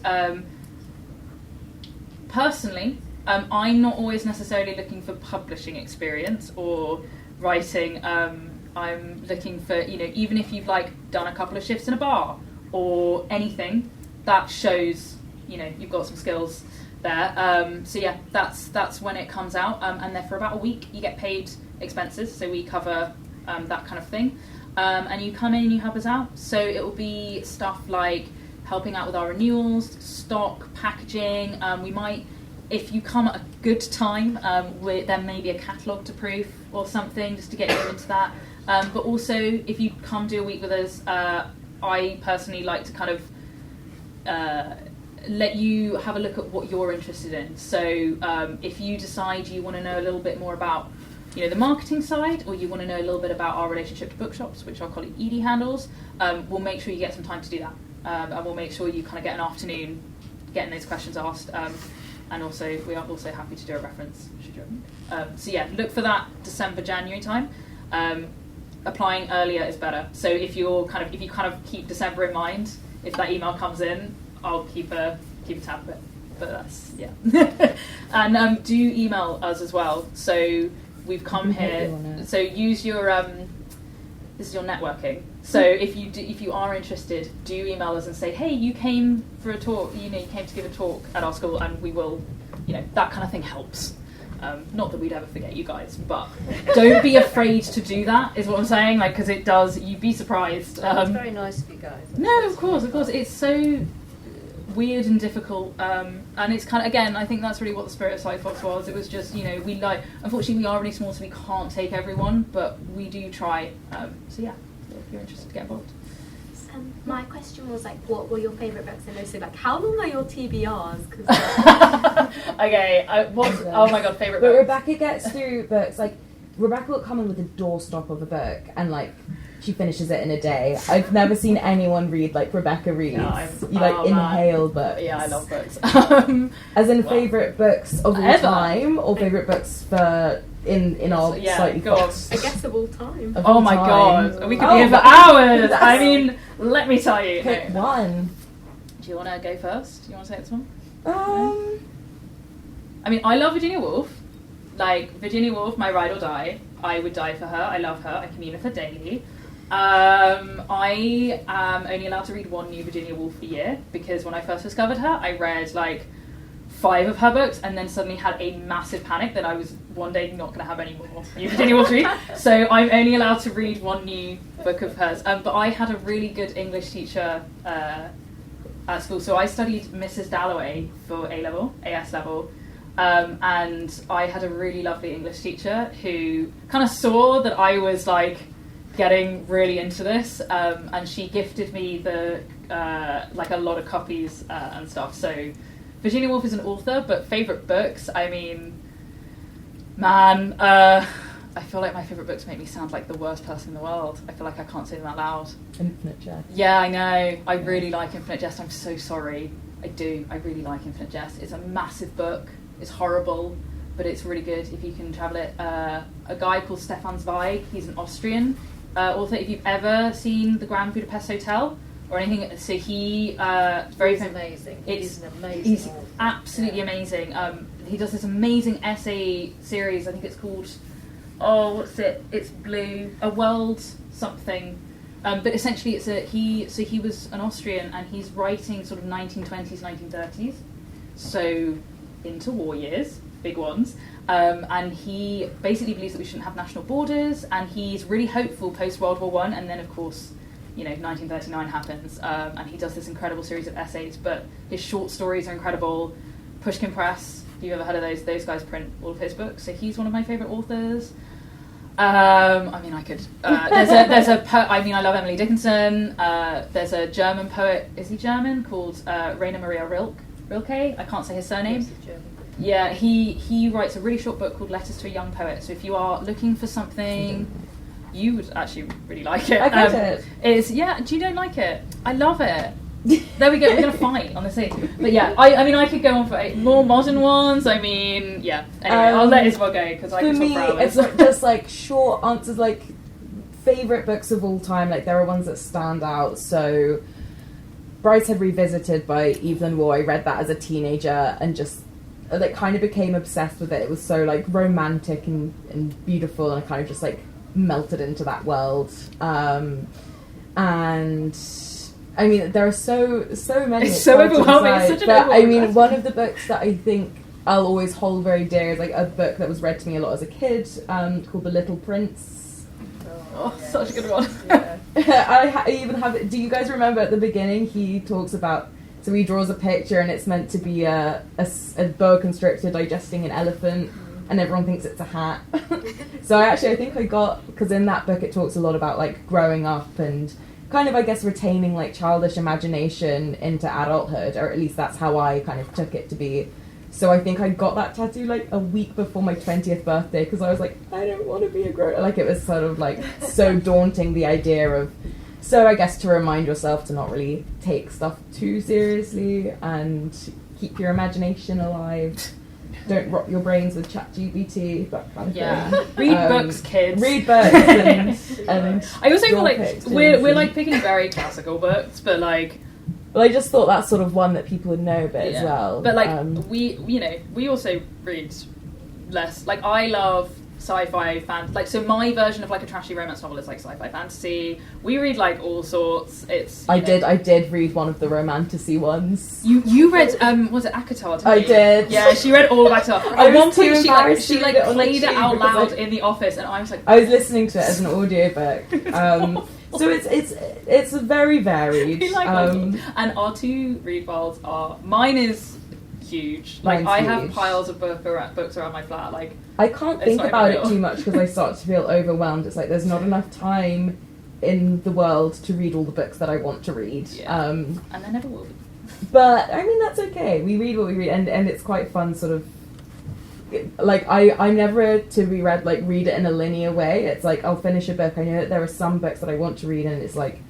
Personally, I'm not always necessarily looking for publishing experience or writing. I'm looking for, you know, even if you've like done a couple of shifts in a bar or anything, that shows, you know, you've got some skills there. So yeah, that's when it comes out. And then for about a week, you get paid expenses. So we cover that kind of thing. And you come in and you help us out. So it will be stuff like helping out with our renewals, stock, packaging. We might, if you come at a good time, there may be a catalogue to proof or something just to get you into that. But also, if you come do a week with us, I personally like to kind of let you have a look at what you're interested in. So if you decide you want to know a little bit more about the marketing side, or you want to know a little bit about our relationship to bookshops, which our colleague Edie handles, we'll make sure you get some time to do that. And we'll make sure you kind of get an afternoon getting those questions asked. And also, we are also happy to do a reference, should you so yeah, look for that December, January time. Applying earlier is better. So if you kind of keep December in mind, if that email comes in, I'll keep a tab of it. But that's, yeah. And do email us as well. So we've come here. So use your this is your networking. So if you are interested, do email us and say, hey, you came for a talk. You came to give a talk at our school, and we will, that kind of thing helps. Not that we'd ever forget you guys, but don't be afraid to do that, is what I'm saying. Because it does. You'd be surprised. It's very nice of you guys. No, of course. It's so weird and difficult, and it's kind of, again, I think that's really what the spirit of Slightly Fox was. It was just, unfortunately we are really small, so we can't take everyone, but we do try. So yeah, if you're interested, get involved. My question was what were your favourite books, and also how long are your TBRs? Cause, okay, oh my god, favourite but books. Rebecca gets through books, Rebecca will come in with a doorstop of a book, and she finishes it in a day. I've never seen anyone read like Rebecca reads. No, inhale books. Yeah, I love books. As in favourite books of all time, or favourite books for in our Slightly Fox. I guess of all time. Oh my god, we could be here for hours. I mean, let me tell you. Pick one. Do you want to go first? Do you want to say this one? I mean, I love Virginia Woolf. Virginia Woolf, my ride or die. I would die for her. I love her. I commune with her daily. I am only allowed to read one new Virginia Woolf a year, because when I first discovered her, I read 5 of her books, and then suddenly had a massive panic that I was one day not going to have any more new Virginia Woolf to read. So I'm only allowed to read one new book of hers. But I had a really good English teacher at school. So I studied Mrs. Dalloway for AS level. And I had a really lovely English teacher who kind of saw that I was getting really into this, and she gifted me a lot of copies and stuff. So Virginia Woolf is an author, but favourite books, I mean, man, I feel like my favourite books make me sound like the worst person in the world. I feel like I can't say them out loud. Infinite Jest. Yeah, I know. I really like Infinite Jest. I'm so sorry. I do. I really like Infinite Jest. It's a massive book. It's horrible, but it's really good if you can travel it. A guy called Stefan Zweig, he's an Austrian author. If you've ever seen The Grand Budapest Hotel or anything, so he's amazing. He's an amazing He's author. absolutely amazing. He does this amazing essay series. I think it's called, what's it? It's Blue, A World something. But essentially, he was an Austrian, and he's writing sort of 1920s, 1930s. So into war years, big ones, and he basically believes that we shouldn't have national borders, and he's really hopeful post World War One, and then of course 1939 happens, and he does this incredible series of essays, but his short stories are incredible. Pushkin Press, if you've ever heard of those guys print all of his books, so he's one of my favourite authors. I mean, I could. I love Emily Dickinson. There's a German poet. Is he German? Called Rainer Maria Rilke. I can't say his surname. Yeah, he writes a really short book called Letters to a Young Poet. So if you are looking for something, you would actually really like it. I get it. Do you don't like it? I love it. There we go. We're gonna fight on the scene. But yeah, I mean, I could go on for more modern ones. I mean, yeah. Anyway, I'll let Isabel go because I can talk for hours. It's not just short answers, favorite books of all time. There are ones that stand out. So, Brideshead Revisited by Evelyn Waugh. I read that as a teenager and just kind of became obsessed with it. It was so romantic and beautiful, and I kind of just melted into that world. And I mean, there are so many. It's so overwhelming. It's such an overwhelming. I mean, one of the books that I think I'll always hold very dear is a book that was read to me a lot as a kid, called The Little Prince. Such a good one. Yeah. I even have it. Do you guys remember at the beginning he talks about? So he draws a picture and it's meant to be a boa constrictor digesting an elephant, and everyone thinks it's a hat. So I think I got, because in that book it talks a lot about growing up and kind of, I guess, retaining childish imagination into adulthood, or at least that's how I kind of took it to be. So I think I got that tattoo like a week before my 20th birthday because I was like, I don't want to be a grown. Like, it was sort of like so daunting, the idea of. So I guess to remind yourself to not really take stuff too seriously and keep your imagination alive. Don't rot your brains with ChatGPT, that kind of thing. Read books, kids. Read books and I also feel like pictures we're and- like picking very classical books, but like. Well, I just thought that's sort of one that people would know a bit as well. But like we also read less. Like, I love sci-fi like, so my version of like a trashy romance novel is like sci-fi fantasy. We read like all sorts. I did read one of the romantasy ones. You read was it Akatar? I did. Yeah, she read all of Akatar. I At was one too point embarrassed she to read it on played it tube out because loud in the office, and I was like, I was listening to it as an audiobook. So it's very varied. And our two read files are, mine is huge. Like, Mine's I have huge. piles of books around my flat. Like, I can't It's think not about even it real. too much because I start to feel overwhelmed. It's like there's not enough time in the world to read all the books that I want to read. Yeah. And there never will be. But I mean, that's okay. We read what we read, and it's quite fun. Sort of like I'm never to be read like read it in a linear way. It's like I'll finish a book. I know that there are some books that I want to read, and it's like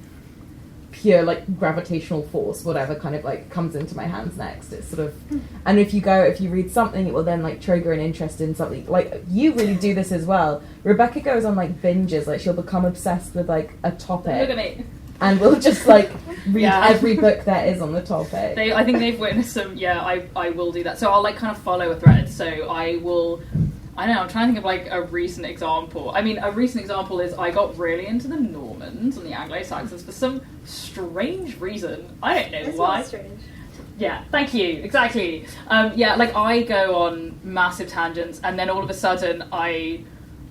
pure like gravitational force, whatever kind of like comes into my hands next. It's sort of, and if you read something, it will then like trigger an interest in something. Like, you really do this as well. Rebecca goes on like binges. Like, she'll become obsessed with like a topic. Look at me. And we'll just like read Yeah. every book there is on the topic. I think they've witnessed some. Yeah, I will do that. So I'll like kind of follow a thread. So I will. I don't know. I'm trying to think of like a recent example. I mean, a recent example is I got really into the Normans and the Anglo-Saxons for some strange reason. I don't know It's why. not strange. Yeah, thank you. Exactly. Yeah, like, I go on massive tangents, and then all of a sudden I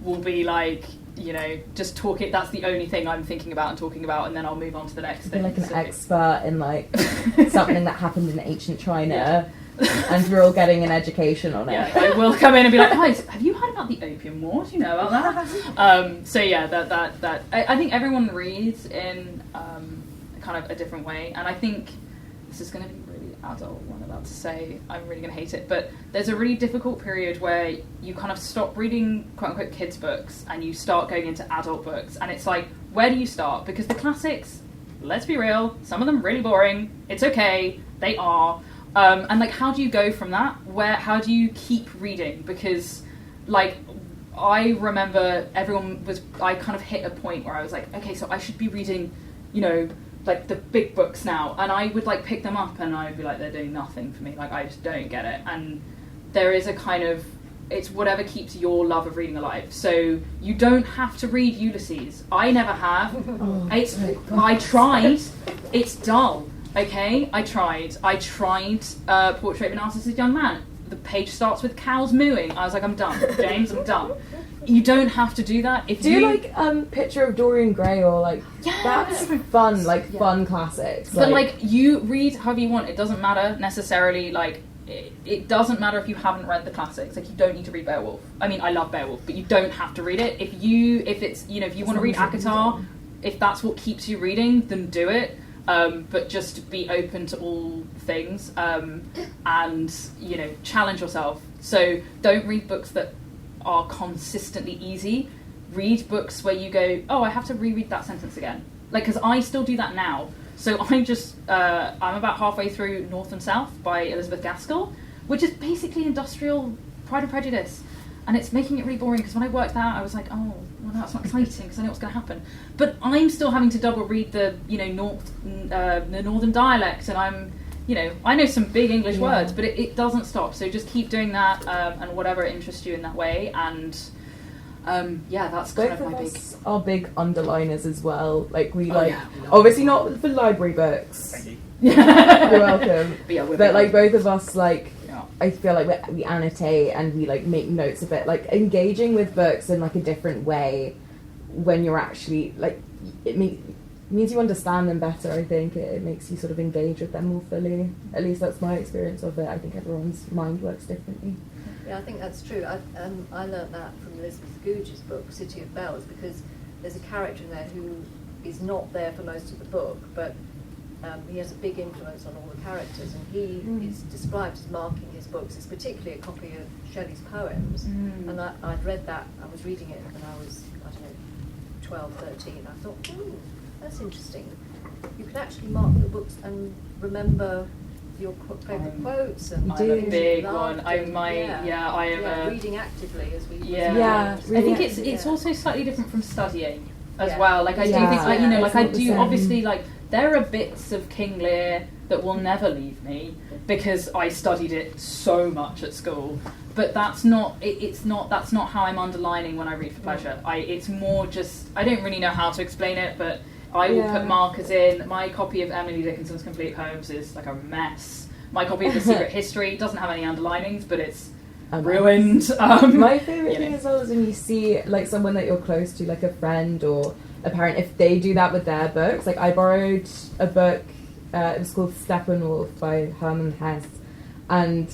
will be like, just talking. That's the only thing I'm thinking about and talking about, and then I'll move on to the next Be thing. like an So- expert in like something that happened in ancient China, Yeah. and we're all getting an education on it. Yeah, I will come in and be like, guys, have you heard about the Opium War? Do you know about that? So yeah, that I think everyone reads in kind of a different way, and I think this is going to be really adult, what I'm about to say. I'm really going to hate it, but there's a really difficult period where you kind of stop reading quote unquote kids books and you start going into adult books, and it's like, where do you start? Because the classics, let's be real, some of them really boring. It's okay, they are. And like, how do you go from that? How do you keep reading? Because like, I remember I kind of hit a point where I was like, okay, so I should be reading, like the big books now. And I would like pick them up and I would be like, they're doing nothing for me. Like, I just don't get it. And there is a kind of, it's whatever keeps your love of reading alive. So you don't have to read Ulysses. I never have. I tried. It's dull. Okay, I tried. Portrait of a Narcissist Young Man. The page starts with cows mooing. I was like, I'm done. James, I'm done. You don't have to do that. Do you like Picture of Dorian Gray or like that's fun, like fun classics. But like, you read however you want. It doesn't matter necessarily. Like, it doesn't matter if you haven't read the classics. Like, you don't need to read Beowulf. I mean, I love Beowulf, but you don't have to read it. If you want to read Akatar, if that's what keeps you reading, then do it. But just be open to all things, and challenge yourself. So don't read books that are consistently easy. Read books where you go, oh, I have to reread that sentence again. Like, because I still do that now. So I'm about halfway through North and South by Elizabeth Gaskell, which is basically industrial Pride and Prejudice. And it's making it really boring, because when I worked that out, I was like, oh, well, that's not exciting, because I know what's going to happen. But I'm still having to double read the northern dialect, and I know some big English words, but it doesn't stop. So just keep doing that, and whatever interests you in that way. And that's kind both of my us are big underliners as well. Like, we yeah. obviously not for library books. Thank you. You're welcome. But like, both of us, like, Yeah. I feel like we annotate and we like make notes of it. Like, engaging with books in like a different way when you're actually like, it means you understand them better. I think it makes you sort of engage with them more fully. At least that's my experience of it. I think everyone's mind works differently. Yeah, I think that's true. I learnt that from Elizabeth Googe's book, City of Bells, because there's a character in there who is not there for most of the book, but he has a big influence on all the characters, and he is described as marking his books. It's particularly a copy of Shelley's poems, and I'd read that, I was reading it when I was, I don't know, 12, 13. I thought, that's interesting. You can actually mark your books and remember your favourite quotes. And I'm a big one. I am reading actively as we I think it's also slightly different from studying as well. Like I do think, like, you know, like I do obviously, like there are bits of King Lear that will never leave me because I studied it so much at school. But that's not that's not how I'm underlining when I read for pleasure. It's more just, I don't really know how to explain it, but I will put markers in. My copy of Emily Dickinson's Complete Poems is like a mess. My copy of The Secret History doesn't have any underlinings, but it's ruined. My favourite thing as well is when you see like someone that you're close to, like a friend or a parent, if they do that with their books. Like I borrowed a book, it was called Steppenwolf by Hermann Hesse, and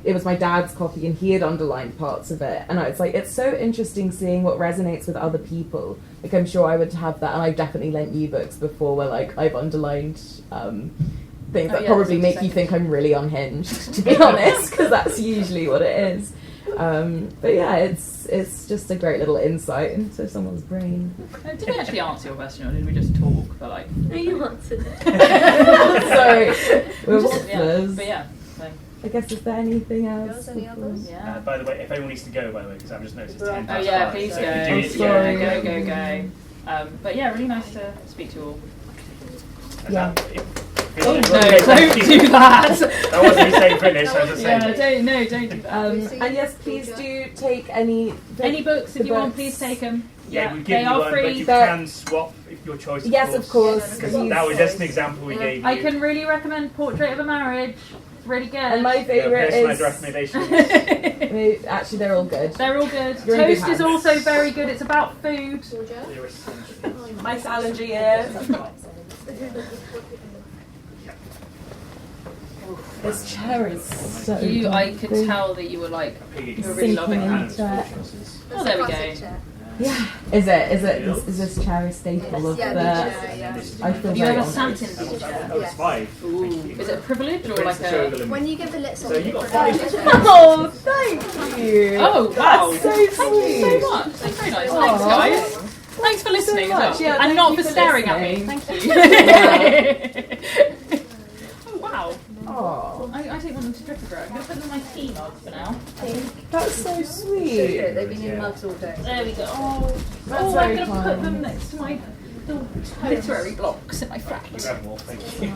it was my dad's copy, and he had underlined parts of it, and I was like, it's so interesting seeing what resonates with other people. Like I'm sure I would have that, and I've definitely lent you books before where like I've underlined things that probably make you think I'm really unhinged, to be honest, because that's usually what it is. But yeah, it's just a great little insight into someone's brain. Did we actually answer your question, or did we just talk for like? No, you answered it. Sorry, we're wafflers. But yeah. So. I guess, is there anything else? Any others? Yeah. By the way, if anyone needs to go, by the way, because I've just noticed 10 past Oh yeah, 5, please so go. if you do- Yeah, go. But yeah, really nice to speak to you all. Yeah. Oh no, don't do that. That wasn't me saying finish, I was just saying. Yeah, don't do that. And yes, please do take any books if you want, please take them. Yeah, we give they you are one, free. but you can swap if your choice. Yes, of course. Because that was just an example we gave you. I can really recommend Portrait of a Marriage. It's really good. And my favourite is... recommendations. Actually, they're all good. They're all good. You're in good Toast is hands. also very good. It's about food. My allergy is... This chair is so I could tell that you were like, you were really loving Sinking that. into it. Oh, there we go. Yeah. Is this chair a staple of the... I feel Have you very ever honoured. sat in these chairs? Oh, it's 5. Ooh. Is it a privilege or like a... When you give the Litsoc, So you got 5. Oh, thank you. Oh, wow. That's so Thank sweet. you so much. That's very nice. Thanks, guys. Thanks for listening so much. as well. Yeah, and thank not you for for staring at me. listening. Thank you. Oh, wow. Oh, I don't want them to drip a I'm going to put them in my tea mug for now. that's so So sweet. good. They've been in mugs all day. There we go. Oh, That's I'm very going to put kind. them next to my little literary blocks in my flat. You have more, thank you.